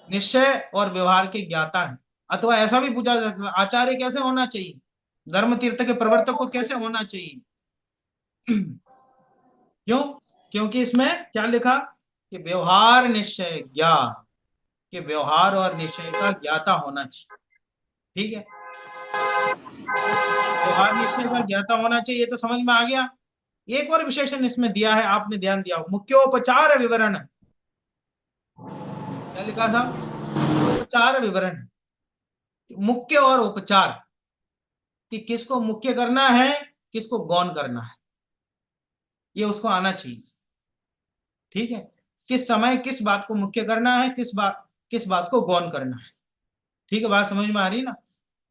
निश्चय और व्यवहार के ज्ञाता है, अथवा ऐसा भी पूछा जा सकता है आचार्य कैसे होना चाहिए, धर्म तीर्थ के प्रवर्तक को कैसे होना चाहिए? क्यों? क्योंकि इसमें क्या लिखा कि व्यवहार निश्चय ज्ञान, कि व्यवहार और निश्चय का ज्ञाता होना चाहिए। ठीक है, व्यवहार निश्चय का ज्ञाता होना चाहिए, तो समझ में आ गया। एक और विशेषण इसमें दिया है, आपने ध्यान दिया, मुख्योपचार विवरण। क्या लिखा था? उपचार विवरण, मुख्य और उपचार, कि किसको मुख्य करना है, किसको गौण करना है, ये उसको आना चाहिए। ठीक है, किस समय किस बात को मुख्य करना है, किस बात को गौण करना है। ठीक है, बात समझ में आ रही ना?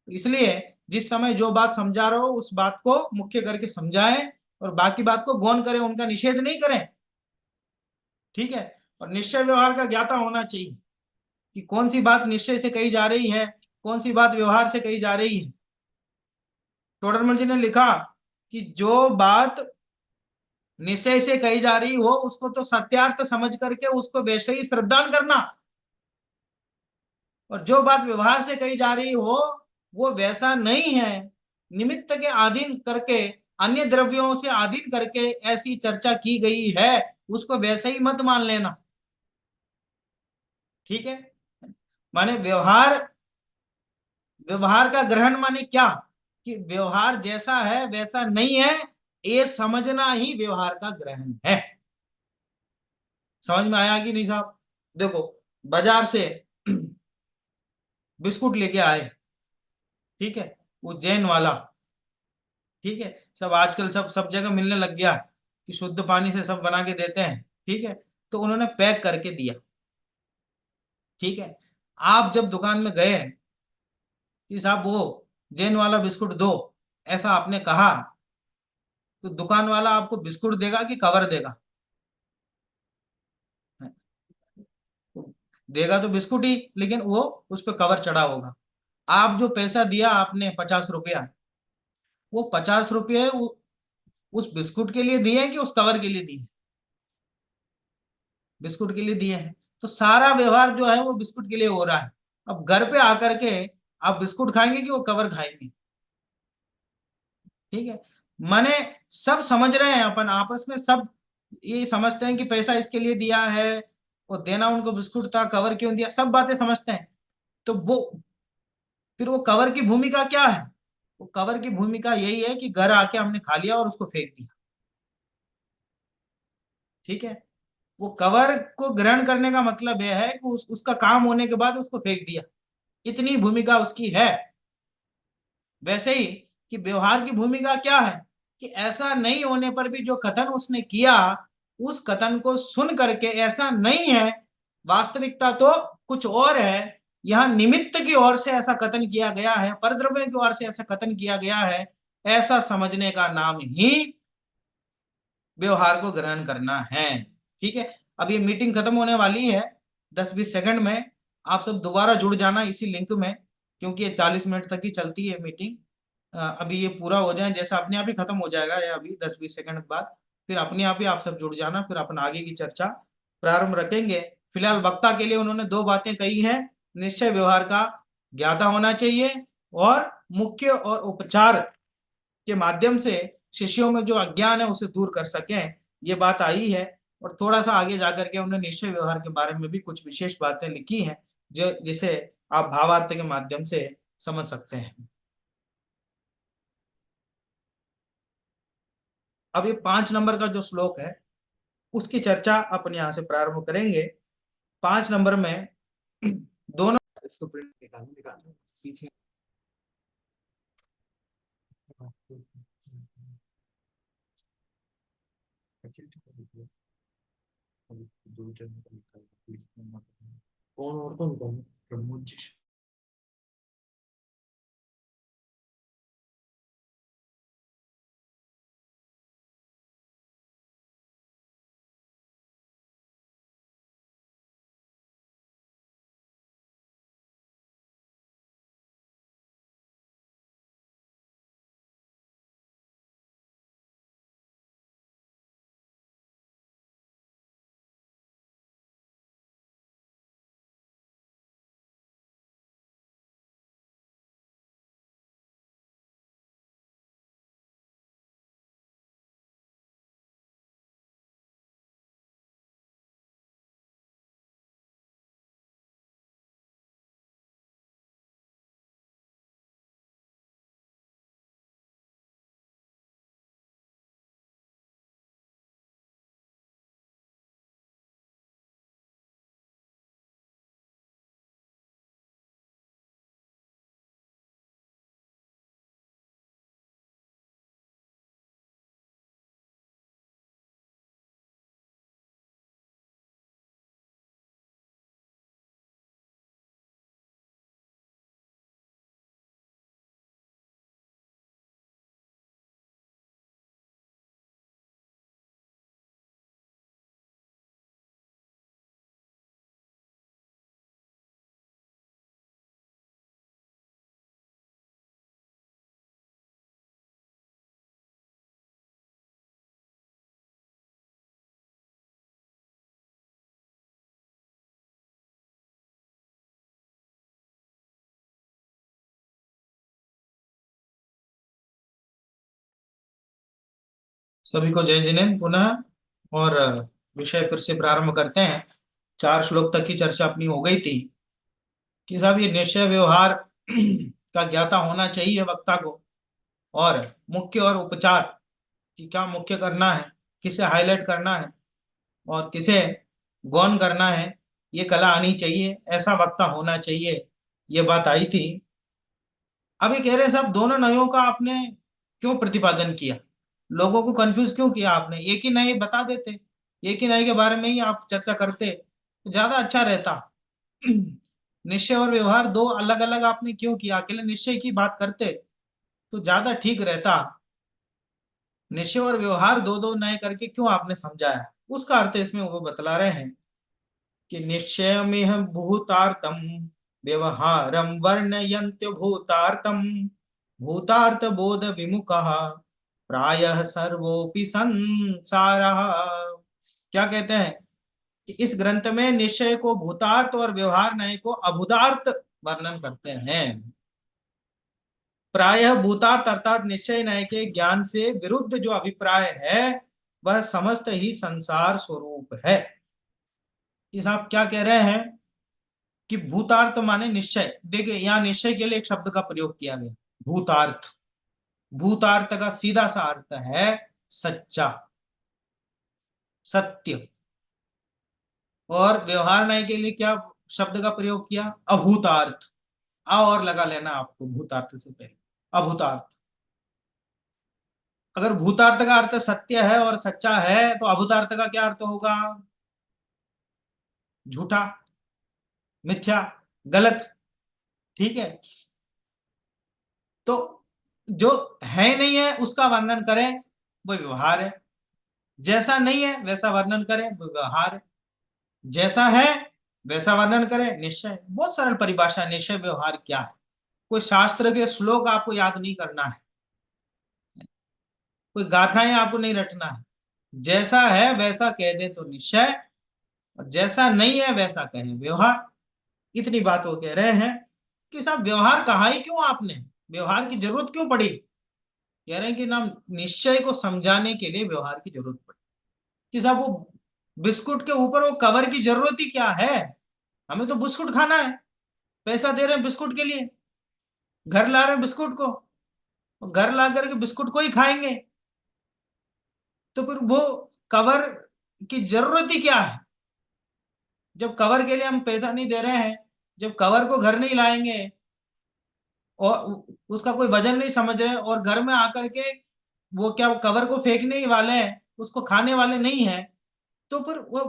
इसलिए जिस समय जो बात समझा रहे हो उस बात को मुख्य करके समझाएं और बाकी बात को गौण करें, उनका निषेध नहीं करें। ठीक है, और निश्चय व्यवहार का ज्ञाता होना चाहिए कि कौन सी बात निश्चय से कही जा रही है, कौन सी बात व्यवहार से कही जा रही है। टोडरमल जी ने लिखा कि जो बात निश्चय से कही जा रही हो उसको तो सत्यार्थ समझ करके उसको वैसे ही श्रद्धान करना, और जो बात व्यवहार से कही जा रही हो वो वैसा नहीं है, निमित्त के अधीन करके, अन्य द्रव्यों से अधीन करके ऐसी चर्चा की गई है, उसको वैसे ही मत मान लेना। ठीक है, माने व्यवहार, व्यवहार का ग्रहण माने क्या कि व्यवहार जैसा है वैसा नहीं है, ये समझना ही व्यवहार का ग्रहण है। समझ में आया कि नहीं साहब? देखो, बाजार से बिस्कुट लेके आए, ठीक है, वो जैन वाला, ठीक है, सब आजकल सब जगह मिलने लग गया कि शुद्ध पानी से सब बना के देते हैं। ठीक है, तो उन्होंने पैक करके दिया। ठीक है, आप जब दुकान में गए कि साहब वो जैन वाला बिस्कुट दो, ऐसा आपने कहा, तो दुकान वाला आपको बिस्कुट देगा कि कवर देगा? देगा तो बिस्कुट ही, लेकिन वो उस पर कवर चढ़ा होगा। आप जो पैसा दिया आपने 50 रुपया, वो 50 रुपये उस बिस्कुट के लिए दिए हैं कि उस कवर के लिए दिए? बिस्कुट के लिए दिए हैं। तो सारा व्यवहार जो है वो बिस्कुट के लिए हो रहा है। अब घर पे आकर के आप बिस्कुट खाएंगे कि वो कवर खाएंगे? ठीक है, माने सब समझ रहे हैं, अपन आपस में सब ये समझते हैं कि पैसा इसके लिए दिया है, वो देना उनको बिस्कुट था, कवर क्यों दिया, सब बातें समझते हैं। तो वो फिर वो कवर की भूमिका क्या है? वो कवर की भूमिका यही है कि घर आके हमने खा लिया और उसको फेंक दिया। ठीक है, वो कवर को ग्रहण करने का मतलब यह है कि उसका काम होने के बाद उसको फेंक दिया, इतनी भूमिका उसकी है। वैसे ही कि व्यवहार की भूमिका क्या है कि ऐसा नहीं होने पर भी जो कथन उसने किया, उस कथन को सुन करके ऐसा नहीं है, वास्तविकता तो कुछ और है, यहाँ निमित्त की ओर से ऐसा कथन किया गया है, परद्रव्य की ओर से ऐसा कथन किया गया है, ऐसा समझने का नाम ही व्यवहार को ग्रहण करना है। ठीक है, अब ये मीटिंग खत्म होने वाली है 10-20 सेकंड में, आप सब दोबारा जुड़ जाना इसी लिंक में, क्योंकि ये 40 मिनट तक ही चलती है मीटिंग। अभी ये पूरा हो जाए, जैसा अपने आप ही खत्म हो जाएगा ये अभी 10-20 सेकंड बाद, फिर अपने आप ही आप सब जुड़ जाना, फिर अपन आगे की चर्चा प्रारंभ रखेंगे। फिलहाल वक्ता के लिए उन्होंने 2 बातें कही हैं, निश्चय व्यवहार का ज्ञाता होना चाहिए और मुख्य और उपचार के माध्यम से शिष्यों में जो अज्ञान है उसे दूर कर सकें, ये बात आई है। और थोड़ा सा आगे जाकर के उन्होंने निश्चय व्यवहार के बारे में भी कुछ विशेष बातें लिखी हैं, जो जिसे आप भावार्थ के माध्यम से समझ सकते हैं। अब ये 5 नंबर का जो श्लोक है उसकी चर्चा अपन यहाँ से प्रारंभ करेंगे। 5 नंबर में दोनों पीछे कौन और कौन प्रमोद जी सभी को जय जिनेन्द्र पुनः। और विषय फिर से प्रारंभ करते हैं। 4 श्लोक तक की चर्चा अपनी हो गई थी कि साहब ये निश्चय व्यवहार का ज्ञाता होना चाहिए वक्ता को, और मुख्य और उपचार कि क्या मुख्य करना है, किसे हाईलाइट करना है और किसे गौण करना है, ये कला आनी चाहिए, ऐसा वक्ता होना चाहिए, ये बात आई थी। अभी कह रहे साहब दोनों नयों का आपने क्यों प्रतिपादन किया, लोगों को कंफ्यूज क्यों किया आपने, एक ही नए बता देते, एक ही नए के बारे में ही आप चर्चा करते तो ज्यादा अच्छा रहता। निश्चय और व्यवहार दो अलग अलग आपने क्यों किया, अकेले निश्चय की बात करते तो ज्यादा ठीक रहता। निश्चय और व्यवहार दो दो नए करके क्यों आपने समझाया, उसका अर्थ इसमें वो बतला रहे हैं कि निश्चयमिह भूतार्थम व्यवहारम वर्णयन्त्य भूतार्थम भूतार्थ बोध विमुखः प्रायः सर्वोपि संसारः। क्या कहते हैं कि इस ग्रंथ में निश्चय को भूतार्थ और व्यवहार नय को अभूतार्थ वर्णन करते हैं। प्रायः भूतार्थ अर्थात निश्चय नय के ज्ञान से विरुद्ध जो अभिप्राय है वह समस्त ही संसार स्वरूप है। कि साहब क्या कह रहे हैं कि भूतार्थ माने निश्चय। देखिए यहाँ निश्चय के लिए एक शब्द का प्रयोग किया गया, भूतार्थ। भूतार्थ का सीधा सा अर्थ है सच्चा, सत्य। और व्यवहार नय के लिए क्या शब्द का प्रयोग किया, अभूतार्थ। आ और लगा लेना आपको भूतार्थ से पहले, अभूतार्थ। अगर भूतार्थ का अर्थ सत्य है और सच्चा है तो अभूतार्थ का क्या अर्थ होगा, झूठा, मिथ्या, गलत। ठीक है, तो जो है नहीं है उसका वर्णन करें वो व्यवहार है, जैसा नहीं है वैसा वर्णन करें वो व्यवहार है, जैसा है वैसा वर्णन करें निश्चय। बहुत सरल परिभाषा, निश्चय व्यवहार क्या है। कोई शास्त्र के श्लोक आपको याद नहीं करना है, कोई गाथाएं आपको नहीं रटना है, जैसा है वैसा कह दे तो निश्चय, और जैसा नहीं है वैसा कहें व्यवहार। इतनी बात वो कह रहे हैं कि साहब व्यवहार कहा ही क्यों आपने, व्यवहार की जरूरत क्यों पड़ी। कह रहे हैं कि ना निश्चय को समझाने के लिए व्यवहार की जरूरत पड़ी। कि साहब वो बिस्कुट के ऊपर वो कवर की जरूरत ही क्या है, हमें तो बिस्कुट खाना है, पैसा दे रहे हैं बिस्कुट के लिए, घर ला रहे हैं बिस्कुट को, घर ला करके बिस्कुट को ही खाएंगे, तो फिर वो कवर की जरूरत ही क्या है। जब कवर के लिए हम पैसा नहीं दे रहे हैं, जब कवर को घर नहीं लाएंगे और उसका कोई वजन नहीं समझ रहे और घर में आकर के वो क्या वो कवर को फेंकने ही वाले हैं, उसको खाने वाले नहीं है, तो फिर वो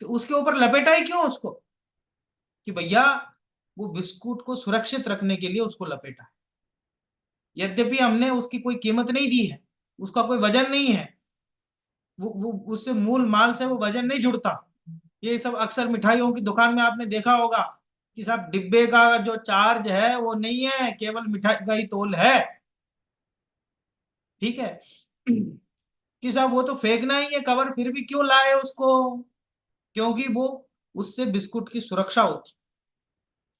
उसके ऊपर लपेटा ही क्यों उसको, कि भैया वो बिस्कुट को सुरक्षित रखने के लिए उसको लपेटा। यद्यपि हमने उसकी कोई कीमत नहीं दी है, उसका कोई वजन नहीं है, वो उससे मूल माल से वो वजन नहीं जुड़ता। ये सब अक्सर मिठाइयों की दुकान में आपने देखा होगा कि साहब डिब्बे का जो चार्ज है वो नहीं है, केवल मिठाई का ही तोल है। ठीक है, कि साहब वो तो फेंकना ही है कवर, फिर भी क्यों लाए उसको, क्योंकि वो उससे बिस्कुट की सुरक्षा होती।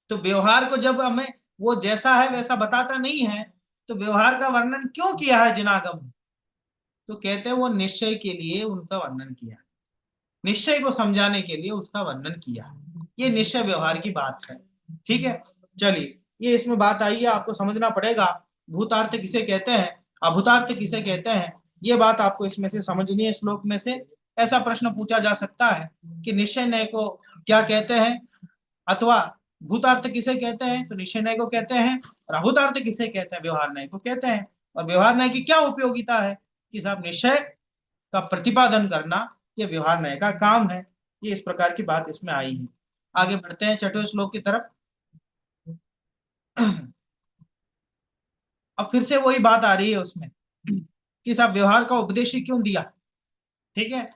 तो व्यवहार को जब हमें वो जैसा है वैसा बताता नहीं है तो व्यवहार का वर्णन क्यों किया है जिनागम, तो कहते हैं वो निश्चय के लिए उनका वर्णन किया, निश्चय को समझाने के लिए उसका वर्णन किया। ये निश्चय व्यवहार की बात है। ठीक है, चलिए ये इसमें बात आई है, आपको समझना पड़ेगा भूतार्थ किसे कहते हैं, अभूतार्थ किसे कहते हैं, ये बात आपको इसमें से समझनी है। श्लोक में से ऐसा प्रश्न पूछा जा सकता है कि निश्चय नय को क्या कहते हैं, अथवा भूतार्थ किसे कहते हैं, तो निश्चय नय को कहते हैं, और अभूतार्थ किसे कहते हैं, व्यवहार नय को कहते हैं। और व्यवहार नय की क्या उपयोगिता है कि साहब निश्चय का प्रतिपादन करना ये व्यवहार नय का काम है। ये इस प्रकार की बात इसमें आई है। आगे बढ़ते हैं 6वें श्लोक की तरफ। अब फिर से वही बात आ रही है उसमें कि साहब व्यवहार का उपदेश ही क्यों दिया। ठीक है,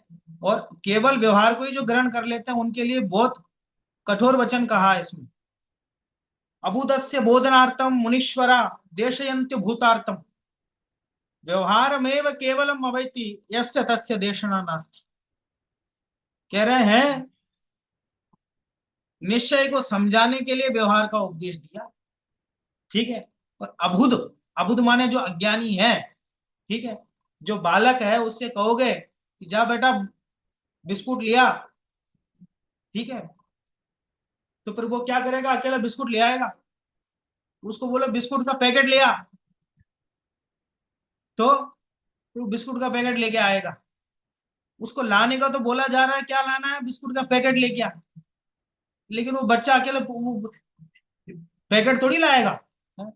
और केवल व्यवहार को ही जो ग्रहण कर लेते हैं उनके लिए बहुत कठोर वचन कहा है इसमें। अभूतस्य बोधनार्थम मुनीश्वरा देशयन्त्य भूतार्थम व्यवहारमेव केवलम अवैति यस्य तस्य देशना नास्ति। कह रहे हैं निश्चय को समझाने के लिए व्यवहार का उपदेश दिया। ठीक है, और अबुध, अबुध माने जो अज्ञानी है, ठीक है, जो बालक है उससे कहोगे कि जा बेटा बिस्कुट लिया, ठीक है, तो फिर वो क्या करेगा, अकेला बिस्कुट ले आएगा। उसको बोलो बिस्कुट का पैकेट ले आ, तो वो बिस्कुट का पैकेट लेके आएगा। उसको लाने का तो बोला जा रहा है, क्या लाना है, बिस्कुट का पैकेट लेके आ, लेकिन वो बच्चा अकेले पैकेट थोड़ी लाएगा। हाँ?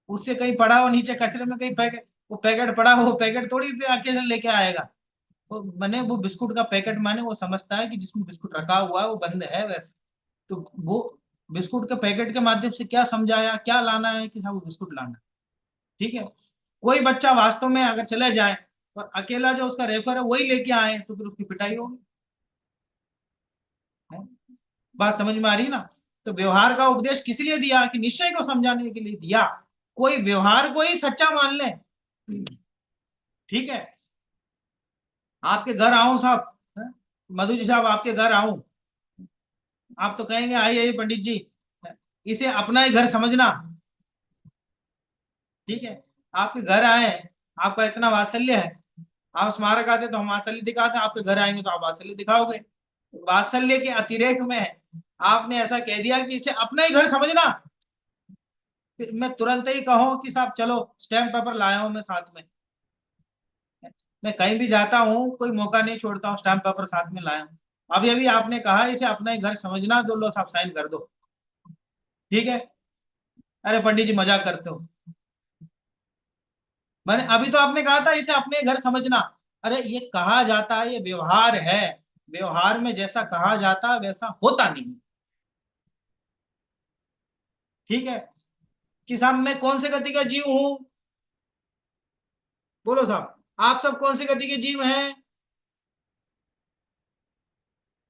उससे कहीं पड़ा हो नीचे कचरे में कहीं पैकेट, वो पैकेट पड़ा हो, वो पैकेट थोड़ी अकेले लेके आएगा। वो मैंने वो बिस्कुट का पैकेट माने वो समझता है कि जिसमें बिस्कुट रखा हुआ है वो बंद है वैसे। तो वो बिस्कुट के पैकेट के माध्यम से क्या समझाया, क्या लाना है कि साहब वो बिस्कुट लाना है, ठीक है। कोई बच्चा वास्तव में अगर चले जाए और अकेला जो उसका रेफर है वही लेके आए तो फिर उसकी पिटाई होगी। बात समझ में आ रही ना। तो व्यवहार का उपदेश किस लिए दिया, कि निश्चय को समझाने के लिए दिया। कोई व्यवहार को ही सच्चा मान ले, ठीक है। आपके घर आऊं साहब, मधु जी साहब आपके घर आऊं, आप तो कहेंगे आइए आइए पंडित जी, इसे अपना ही घर समझना, ठीक है। आपके घर आए, आपका इतना वात्सल्य है, आप स्मारक आते तो हम वात्सल्य दिखाते, आपके घर आएंगे तो आप वात्सल्य दिखाओगे। वात्सल्य के अतिरेक में आपने ऐसा कह दिया कि इसे अपना ही घर समझना। फिर मैं तुरंत ही कहूं कि साहब चलो स्टैम्प पेपर लाया हूं मैं साथ में, मैं कहीं भी जाता हूँ कोई मौका नहीं छोड़ता हूँ, स्टैम्प पेपर साथ में लाया हूँ। अभी अभी आपने कहा इसे अपना ही घर समझना, दो लो साहब साइन कर दो, ठीक है। अरे पंडित जी मजाक करते हो, मैंने अभी तो आपने कहा था इसे अपने घर समझना। अरे ये कहा जाता है, ये व्यवहार है, व्यवहार में जैसा कहा जाता है वैसा होता नहीं, ठीक है। कि साहब मैं कौन से गति का जीव हूं, बोलो साहब आप सब कौन से गति के जीव हैं।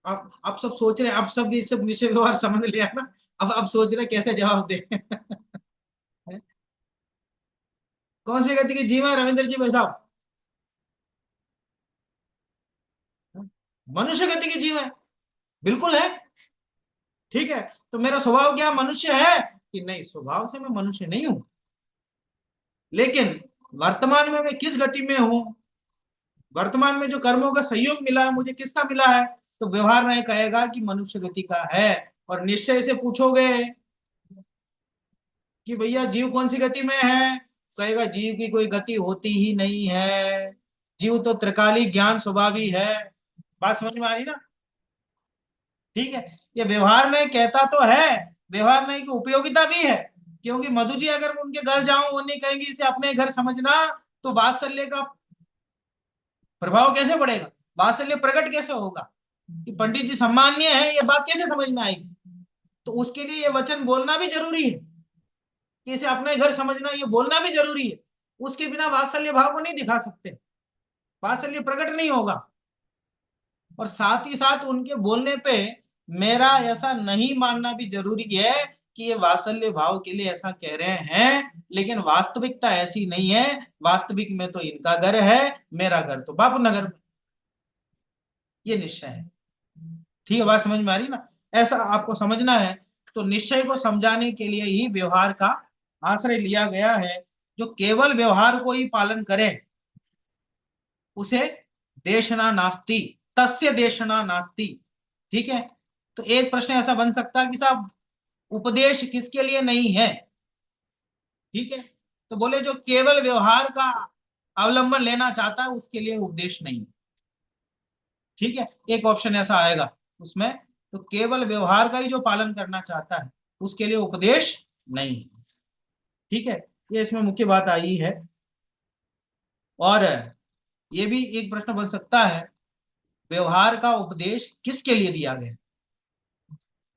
आप सब सोच रहे हैं, आप सब ये सब विषय व्यवहार समझ लिया ना, अब आप सोच रहे हैं कैसे जवाब दे कौन सी गति के जीव है रविंद्र जी भाई साहब, मनुष्य गति के जीव है, बिल्कुल है, ठीक है। तो मेरा स्वभाव क्या मनुष्य है कि नहीं, स्वभाव से मैं मनुष्य नहीं हूं, लेकिन वर्तमान में मैं किस गति में हूं, वर्तमान में जो कर्मों का सहयोग मिला है मुझे किसका मिला है, तो व्यवहार में कहेगा कि मनुष्य गति का है। और निश्चय से पूछोगे कि भैया जीव कौन सी गति में है, कहेगा जीव की कोई गति होती ही नहीं है, जीव तो त्रिकाली ज्ञान स्वभाव ही है। बात समझ में आ रही ना, ठीक है। ये व्यवहार नहीं कहता तो है, व्यवहार नहीं की उपयोगिता भी है, क्योंकि मधु जी अगर उनके घर जाऊं वो नहीं कहेंगे इसे अपने घर समझना, तो वात्सल्य का प्रभाव कैसे पड़ेगा, वात्सल्य प्रकट कैसे होगा, कि पंडित जी सम्माननीय है, ये बात कैसे समझ में आएगी। तो उसके लिए ये वचन बोलना भी जरूरी है कि इसे अपने घर समझना, ये बोलना भी जरूरी है। उसके बिना वात्सल्य भाव को नहीं दिखा सकते, वात्सल्य प्रकट नहीं होगा। और साथ ही साथ उनके बोलने पे मेरा ऐसा नहीं मानना भी जरूरी है कि ये वात्सल्य भाव के लिए ऐसा कह रहे हैं, लेकिन वास्तविकता ऐसी नहीं है। वास्तविक में तो इनका घर है, मेरा घर तो बापू नगर में, ये निश्चय है, ठीक है। बात समझ में आ रही ना, ऐसा आपको समझना है। तो निश्चय को समझाने के लिए ही व्यवहार का आश्रय लिया गया है। जो केवल व्यवहार को ही पालन करे उसे देशना नास्ति, तस्य देशना नास्ति, ठीक है। तो एक प्रश्न ऐसा बन सकता है कि साहब उपदेश किसके लिए नहीं है, ठीक है। तो बोले जो केवल व्यवहार का अवलंबन लेना चाहता है उसके लिए उपदेश नहीं, ठीक है। एक ऑप्शन ऐसा आएगा उसमें, तो केवल व्यवहार का ही जो पालन करना चाहता है उसके लिए उपदेश नहीं है, ठीक है। ये इसमें मुख्य बात आई है। और ये भी एक प्रश्न बन सकता है, व्यवहार का उपदेश किसके लिए दिया गया,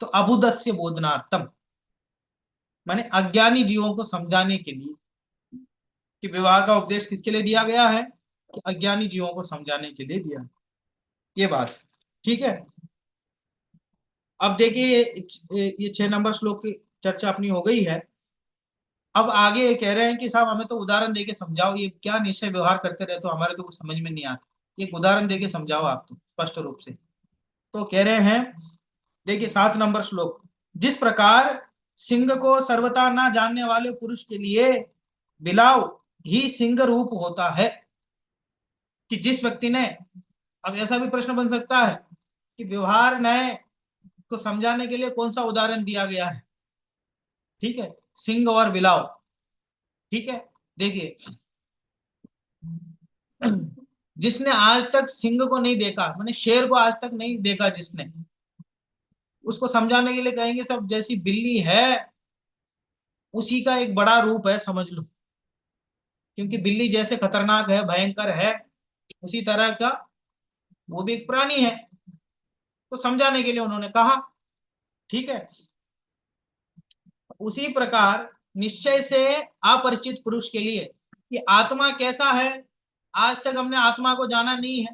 तो अबुदस्य बोधनार्थम, माने अज्ञानी जीवों को समझाने के लिए। कि व्यवहार का उपदेश किसके लिए दिया गया है, कि अज्ञानी जीवों को समझाने के लिए दिया, ये बात, ठीक है। अब देखिए ये 6 नंबर श्लोक की चर्चा अपनी हो गई है। अब आगे ये कह रहे हैं कि साहब हमें तो उदाहरण देके समझाओ, ये क्या निश्चय व्यवहार करते रहते हो, हमारे तो कुछ समझ में नहीं आता, एक उदाहरण देके समझाओ आप तो स्पष्ट रूप से। तो कह रहे हैं देखिए 7 नंबर श्लोक, जिस प्रकार सिंह को सर्वथा ना जानने वाले पुरुष के लिए बिलाव ही सिंह रूप होता है, कि जिस व्यक्ति ने, अब ऐसा भी प्रश्न बन सकता है कि व्यवहार न्याय को समझाने के लिए कौन सा उदाहरण दिया गया है। ठीक है, सिंह और बिलाव। ठीक है, देखिए, जिसने आज तक सिंह को नहीं देखा, माने शेर को आज तक नहीं देखा जिसने, उसको समझाने के लिए कहेंगे सब जैसी बिल्ली है उसी का एक बड़ा रूप है, समझ लो। क्योंकि बिल्ली जैसे खतरनाक है, भयंकर है, उसी तरह का वो भी एक प्राणी है। तो समझाने के लिए उन्होंने कहा। ठीक है, उसी प्रकार निश्चय से अपरिचित पुरुष के लिए कि आत्मा कैसा है, आज तक हमने आत्मा को जाना नहीं है,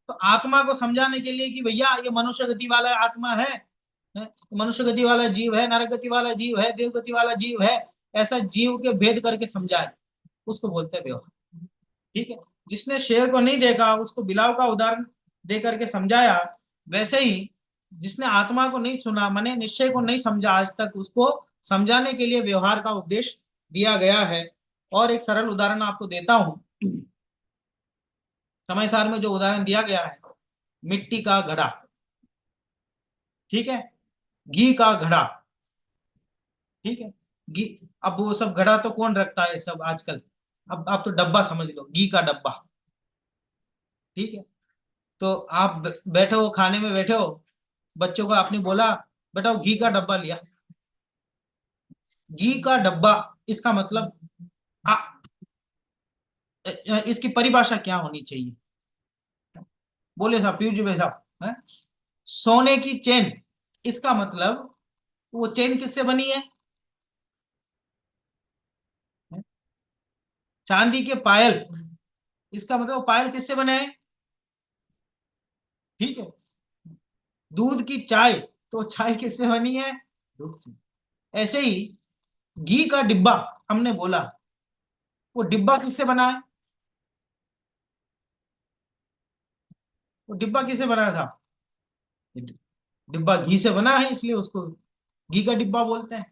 तो आत्मा को समझाने के लिए कि भैया ये मनुष्य गति वाला आत्मा है, मनुष्य गति वाला जीव है, नरक गति वाला जीव है, देव गति वाला जीव है, ऐसा जीव के भेद करके समझाए, उसको बोलते हैं व्यवहार। ठीक है, जिसने शेर को नहीं देखा उसको बिलाव का उदाहरण दे करके समझाया, वैसे ही जिसने आत्मा को नहीं सुना, माने निश्चय को नहीं समझा आज तक, उसको समझाने के लिए व्यवहार का उपदेश दिया गया है। और एक सरल उदाहरण आपको देता हूं। समय सार में जो उदाहरण दिया गया है, मिट्टी का घड़ा, ठीक है, घी का घड़ा। ठीक है, घी, अब वो सब घड़ा तो कौन रखता है सब आजकल, अब आप तो डब्बा समझ लो, घी का डब्बा। ठीक है, तो आप बैठे हो, खाने में बैठे हो, बच्चों को आपने बोला बेटा घी का डब्बा लिया। घी का डब्बा, इसका मतलब आ, इसकी परिभाषा क्या होनी चाहिए, बोले साहब, पीयूष भाई साहब, है? सोने की चेन, इसका मतलब वो चेन किससे बनी है? चांदी के पायल, इसका मतलब वो पायल किससे बने हैं? ठीक है, दूध की चाय, तो चाय किससे बनी है? दूध से। ऐसे ही घी का डिब्बा हमने बोला, वो डिब्बा किससे बना है? वो डिब्बा किससे बना था? डिब्बा घी से बना है, इसलिए उसको घी का डिब्बा बोलते हैं।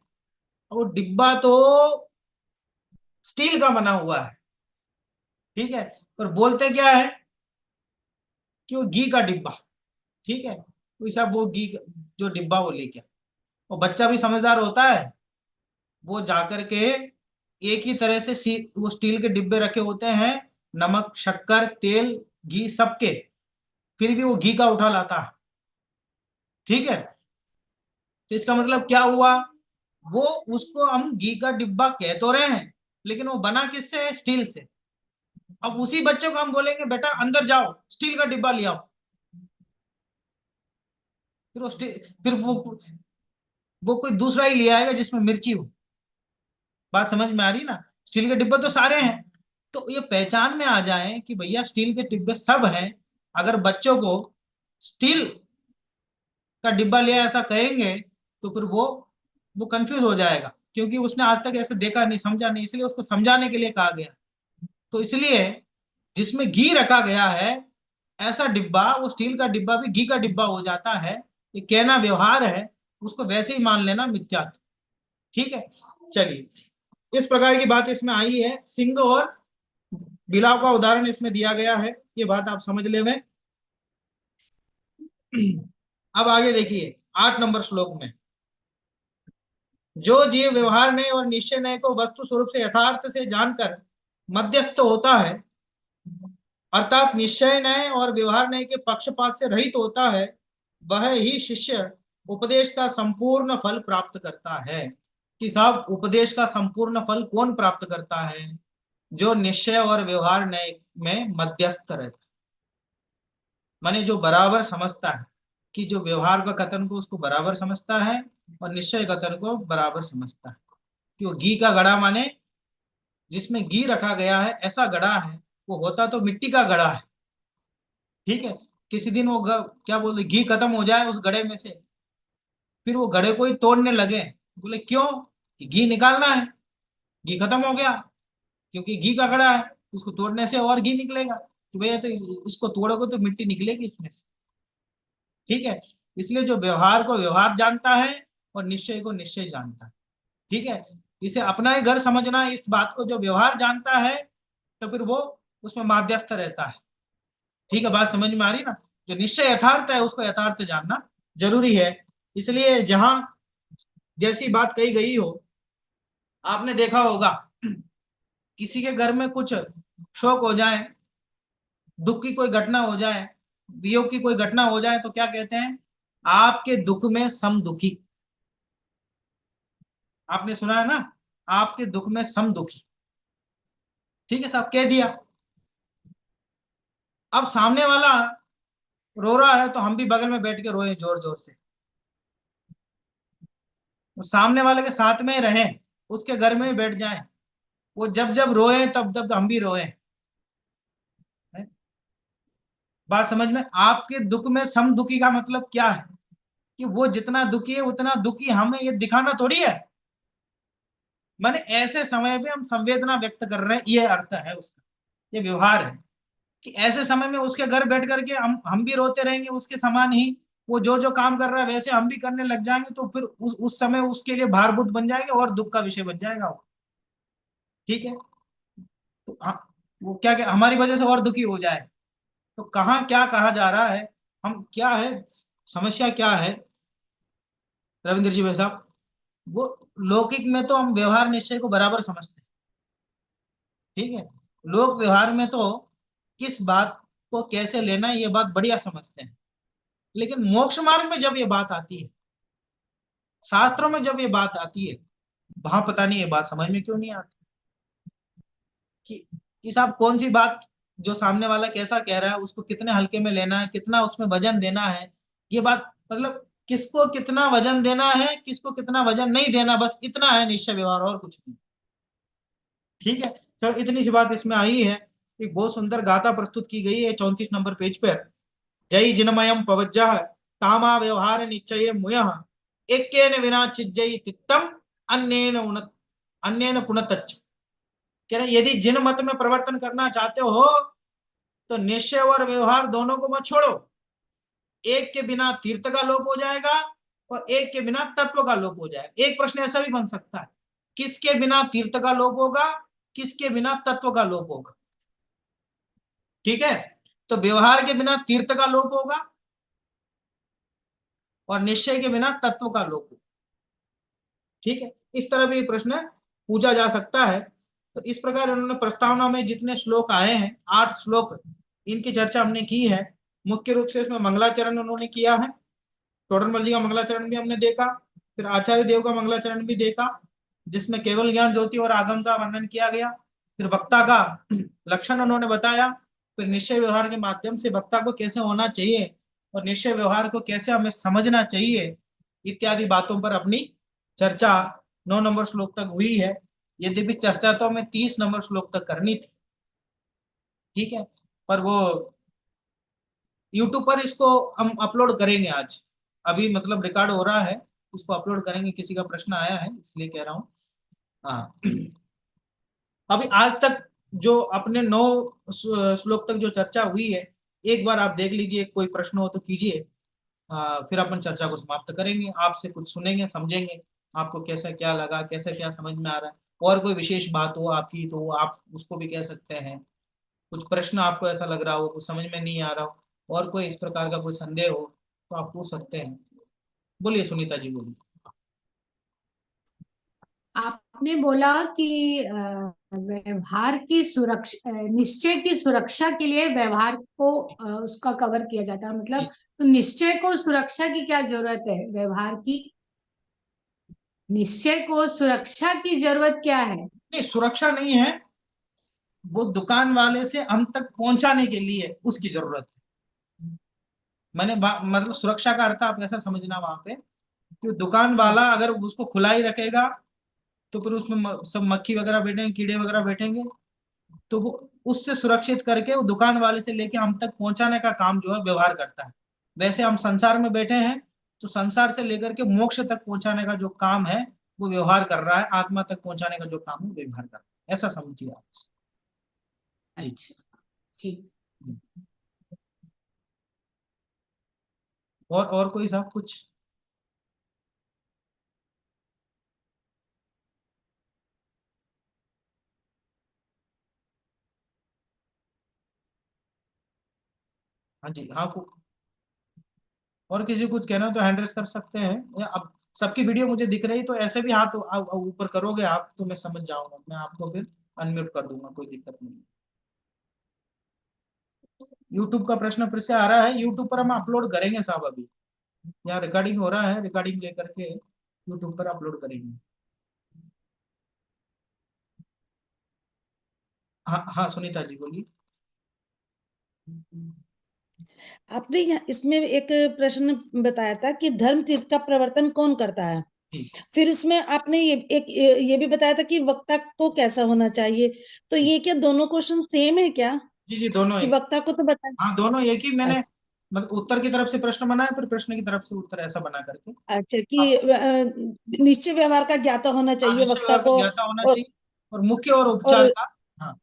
और वो डिब्बा तो स्टील का बना हुआ है। ठीक है, पर बोलते क्या है कि वो घी का डिब्बा। ठीक है, तो साहब वो घी जो डिब्बा वो लेके, और बच्चा भी समझदार होता है, वो जाकर के एक ही तरह से वो स्टील के डिब्बे रखे होते हैं, नमक, शक्कर, तेल, घी सबके, फिर भी वो घी का उठा लाता है। ठीक है, तो इसका मतलब क्या हुआ, वो उसको हम घी का डिब्बा कह तो रहे हैं, लेकिन वो बना किससे है? स्टील से। अब उसी बच्चे को हम बोलेंगे बेटा अंदर जाओ, स्टील का डिब्बा ले आओ, फिर वो कोई दूसरा ही ले आएगा जिसमें मिर्ची हो। बात समझ में आ रही ना? स्टील के डिब्बे तो सारे हैं, तो ये पहचान में आ जाए कि भैया स्टील के डिब्बे सब हैं। अगर बच्चों को स्टील का डिब्बा लिया ऐसा कहेंगे तो फिर वो कंफ्यूज हो जाएगा, क्योंकि उसने आज तक ऐसे देखा नहीं, समझा नहीं, इसलिए उसको समझाने के लिए कहा गया। तो इसलिए जिसमें घी रखा गया है ऐसा डिब्बा, वो स्टील का डिब्बा भी घी का डिब्बा हो जाता है। ये कहना व्यवहार है, उसको वैसे ही मान लेना मिथ्या। ठीक है, चलिए, इस प्रकार की बात इसमें आई है। सिंह और बिलाव का उदाहरण इसमें दिया गया है, ये बात आप समझ ले में। अब आगे देखिए 8 नंबर श्लोक में, जो जीव व्यवहार ने और निश्चय ने को वस्तु स्वरूप से यथार्थ से जानकर मध्यस्थ होता है, अर्थात निश्चय न्याय और व्यवहार न्याय के पक्षपात से रहित होता है, वह ही शिष्य उपदेश का संपूर्ण फल प्राप्त करता है। कि साहब उपदेश का संपूर्ण फल कौन प्राप्त करता है? जो निश्चय और व्यवहार न्याय में मध्यस्थ रहता है, माने जो बराबर समझता है, कि जो व्यवहार का कथन को उसको बराबर समझता है और निश्चय कथन को बराबर समझता है। कि वो घी का घड़ा, माने जिसमें घी रखा गया है ऐसा घड़ा है, वो होता तो मिट्टी का घड़ा है। ठीक है, किसी दिन वो क्या बोलते, घी खत्म हो जाए उस घड़े में से, फिर वो घड़े को ही तोड़ने लगे, बोले क्यों? कि घी निकालना है, घी खत्म हो गया, क्योंकि घी का घड़ा है, उसको तोड़ने से और घी निकलेगा, तो भैया तो उसको तोड़ोगे तो मिट्टी निकलेगी इसमें से। ठीक है, इसलिए जो व्यवहार को व्यवहार जानता है और निश्चय को निश्चय जानता है। ठीक है, इसे अपना ही घर समझना है इस बात को, जो व्यवहार जानता है तो फिर वो उसमें माध्यस्थ रहता है, ठीक है, बात समझ में आ रही ना? जो निश्चय यथार्थ है उसको यथार्थ जानना जरूरी है। इसलिए जहां जैसी बात कही गई हो, आपने देखा होगा किसी के घर में कुछ शोक हो जाए, दुख की कोई घटना हो जाए, वियोग की कोई घटना हो जाए, तो क्या कहते हैं? आपके दुख में सम दुखी। आपने सुना है ना, आपके दुख में सम दुखी। ठीक है साहब, कह दिया। अब सामने वाला रो रहा है तो हम भी बगल में बैठ के रोए जोर जोर से, तो सामने वाले के साथ में ही रहें, उसके घर में ही बैठ जाएं, वो जब जब रोए तब तब हम भी रोए। है? बात समझ में? आपके दुख में सम दुखी का मतलब क्या है? कि वो जितना दुखी है उतना दुखी हमें, ये दिखाना थोड़ी है। माने ऐसे समय पे हम संवेदना व्यक्त कर रहे हैं, ये अर्थ है उसका, ये व्यवहार है। कि ऐसे समय में उसके घर बैठ करके हम भी रोते रहेंगे उसके समान ही, वो जो जो काम कर रहा है वैसे हम भी करने लग जाएंगे, तो फिर उस समय उसके लिए भारभूत बन जाएंगे और दुख का विषय बन जाएगा वो। ठीक है? तो वो क्या क्या हमारी वजह से और दुखी हो जाए। तो कहाँ क्या कहा जा रहा है, हम क्या है, समस्या क्या है रविंद्र जी भाई साहब? वो लौकिक में तो हम व्यवहार निश्चय को बराबर समझते हैं। ठीक है? लोक व्यवहार में तो किस बात को कैसे लेना है ये बात बढ़िया समझते हैं। लेकिन मोक्ष मार्ग में जब ये बात आती है, शास्त्रों में जब ये बात आती है, वहां पता नहीं ये बात समझ में क्यों नहीं आती। कि कि साहब कौन सी बात, जो सामने वाला कैसा कह रहा है उसको कितने हल्के में लेना है, कितना उसमें वजन देना है, ये बात मतलब किसको कितना वजन देना है, किसको कितना वजन नहीं देना, बस इतना है निश्चय व्यवहार, और कुछ नहीं। ठीक है? चलो इतनी सी बात इसमें आई है। एक बहुत सुंदर गाथा प्रस्तुत की गई है 34 नंबर पेज पर। जय जिनमयम पवज्जः तामा व्यवहार निश्चय मुयः एकेन विना चिज्जयि तिक्तम अन्येन अन्येन पुनतच्च। कह रहे यदि जिन मत में परिवर्तन करना चाहते हो तो निश्चय और व्यवहार दोनों को मत छोड़ो। एक के बिना तीर्थ का लोप हो जाएगा और एक के बिना तत्व का लोप हो जाएगा। एक प्रश्न ऐसा भी बन सकता है, किसके बिना तीर्थ का लोप होगा, किसके बिना तत्व का लोप होगा? ठीक है? तो व्यवहार के बिना तीर्थ का लोप होगा और निश्चय के बिना तत्व का लोप होगा। ठीक है? इस तरह भी प्रश्न पूछा जा सकता है। तो इस प्रकार उन्होंने प्रस्तावना में जितने श्लोक आए हैं, 8 श्लोक, इनकी चर्चा हमने की है। मुख्य रूप से इसमें मंगलाचरण उन्होंने किया है। टोडरमल जी का मंगलाचरण भी हमने देखा, फिर आचार्य देव का मंगलाचरण भी देखा, जिसमें केवल ज्ञान ज्योति और आगम का वर्णन किया गया। फिर वक्ता का लक्षण उन्होंने बताया। फिर निश्चय व्यवहार के माध्यम से वक्ता को कैसे होना चाहिए और निश्चय व्यवहार को कैसे हमें समझना चाहिए, इत्यादि बातों पर अपनी चर्चा 9 नंबर श्लोक तक हुई है। यद्यपि चर्चा तो हमें 30 नंबर श्लोक तक करनी थी। ठीक है? पर वो यूट्यूब पर इसको हम अपलोड करेंगे आज, अभी मतलब रिकॉर्ड हो रहा है, उसको अपलोड करेंगे। किसी का प्रश्न आया है इसलिए कह रहा हूँ। हाँ, अभी आज तक जो अपने 9 श्लोक तक जो चर्चा हुई है, एक बार आप देख लीजिए, कोई प्रश्न हो तो कीजिए। फिर अपन चर्चा को समाप्त करेंगे, आपसे कुछ सुनेंगे, समझेंगे आपको कैसा क्या लगा, कैसा क्या समझ में आ रहा है। और कोई विशेष बात हो आपकी तो आप उसको भी कह सकते हैं। कुछ प्रश्न आपको ऐसा लग रहा हो, कुछ समझ में नहीं आ रहा हो, और कोई इस प्रकार का कोई संदेह हो तो आप पूछ सकते हैं। बोलिए सुनीता जी, बोलिए।
आपने बोला कि व्यवहार की सुरक्षा, निश्चय की सुरक्षा के लिए व्यवहार को उसका कवर किया जाता है, मतलब तो निश्चय को सुरक्षा की क्या जरूरत है? व्यवहार की निश्चय को सुरक्षा की जरूरत क्या है?
नहीं, सुरक्षा नहीं है, वो दुकान वाले से हम तक पहुंचाने के लिए उसकी जरूरत है। मैंने मतलब सुरक्षा का अर्थ आप ऐसा समझना वहां पे, कि दुकान वाला अगर उसको खुला ही रखेगा तो फिर उसमें सब मक्खी वगैरह बैठेंगे, कीड़े वगैरह बैठेंगे, तो वो उससे सुरक्षित करके वो दुकान वाले से लेके हम तक पहुंचाने का काम जो है व्यवहार करता है। वैसे हम संसार में बैठे हैं तो संसार से लेकर के मोक्ष तक पहुंचाने का जो काम है वो व्यवहार कर रहा है, आत्मा तक पहुंचाने का जो काम है व्यवहार कर रहा है, ऐसा समझिए आप। जी।
अच्छा, ठीक।
और कोई साहब कुछ? हाँ जी, हाँ और किसी कुछ कहना हो तो हैंड रेस कर सकते हैं, या अब सबकी वीडियो मुझे दिख रही तो ऐसे भी हाथ ऊपर करोगे आप तो मैं समझ जाऊंगा, मैं आपको फिर अनम्यूट कर दूंगा, कोई दिक्कत नहीं। यूट्यूब का प्रश्न फिर से आ रहा है, यूट्यूब पर हम अपलोड करेंगे साहब, अभी यहाँ रिकॉर्डिंग हो रहा है, रिकॉर्डिंग लेकर के यूट्यूब पर अपलोड करेंगे। हाँ हाँ सुनीता जी बोलिए।
आपने इसमें एक प्रश्न बताया था कि धर्म तीर्थ का प्रवर्तन कौन करता है, फिर उसमें आपने ये भी बताया था कि वक्ता को कैसा होना चाहिए, तो ये क्या दोनों क्वेश्चन सेम है क्या?
जी जी दोनों
कि
एक,
वक्ता को तो बताया।
हाँ दोनों एक ही, मैंने मतलब उत्तर की तरफ से प्रश्न बनाया फिर प्रश्न की तरफ से उत्तर, ऐसा बना करके।
अच्छा कि निश्चय व्यवहार का ज्ञाता होना
हाँ
चाहिए
निश्चय
वक्ता
व्यवहार का
को,
ज्ञाता होना
और
चाहिए, और मुख्य और
और
उपचार का, हाँ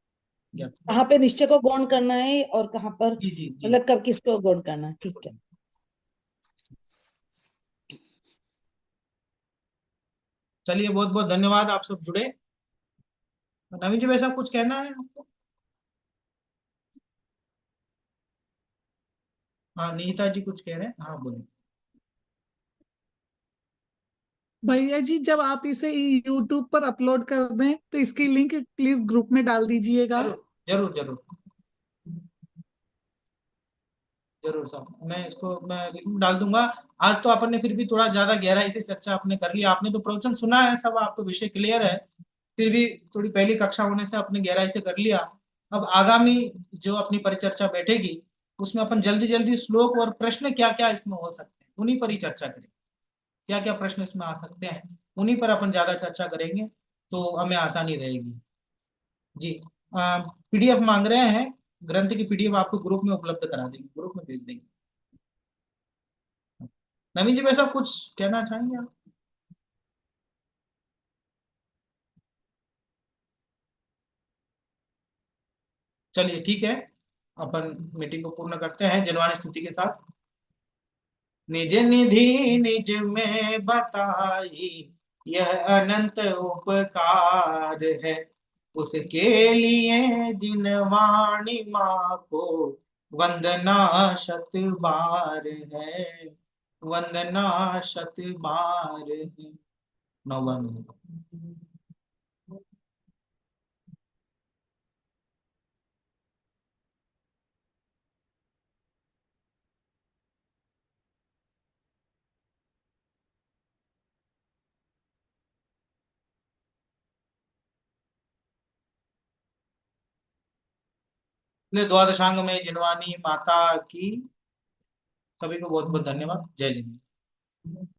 ज्ञाता।
कहाँ पे निश्चय को गौण करना है और कहाँ पर
जी जी जी।
मतलब कब किसको गौण करना है, ठीक है।
चलिए बहुत बहुत धन्यवाद, आप सब जुड़े। नवीन जी वैसा कुछ कहना है आपको? हाँ निहिता जी कुछ कह रहे हैं, हाँ बोलिए।
भैया जी जब आप इसे यूट्यूब पर अपलोड कर दें तो इसकी लिंक प्लीज ग्रुप में डाल दीजिएगा।
जरूर जरूर जरूर जरूर साहब, मैं इसको मैं लिंक डाल दूंगा। आज तो अपन ने फिर भी थोड़ा ज्यादा गहराई से चर्चा आपने कर लिया, आपने तो प्रवचन सुना है सब, आपको विषय क्लियर है, फिर भी थोड़ी पहली कक्षा होने से आपने गहराई से कर लिया। अब आगामी जो अपनी परिचर्चा बैठेगी उसमें अपन जल्दी जल्दी श्लोक और प्रश्न क्या क्या इसमें हो सकते हैं उन्हीं पर ही चर्चा करें, क्या क्या प्रश्न इसमें आ सकते हैं उन्हीं पर अपन ज्यादा चर्चा करेंगे, तो हमें आसानी रहेगी। जी पीडीएफ मांग रहे हैं, ग्रंथ की पीडीएफ आपको ग्रुप में उपलब्ध करा देंगे, ग्रुप में भेज देंगे। नवीन जी वैसा कुछ कहना चाहेंगे आप? चलिए ठीक है, अपन मीटिंग को पूर्ण करते हैं जनवाणी स्तुति के साथ। निज निधि निज में बताई यह अनंत उपकार है, उसके लिए जिनवाणी माँ को वंदना शत बार है, वंदना शत बार है। नौवन द्वादशांग में जिनवानी माता की, सभी को बहुत बहुत धन्यवाद, जय जिन।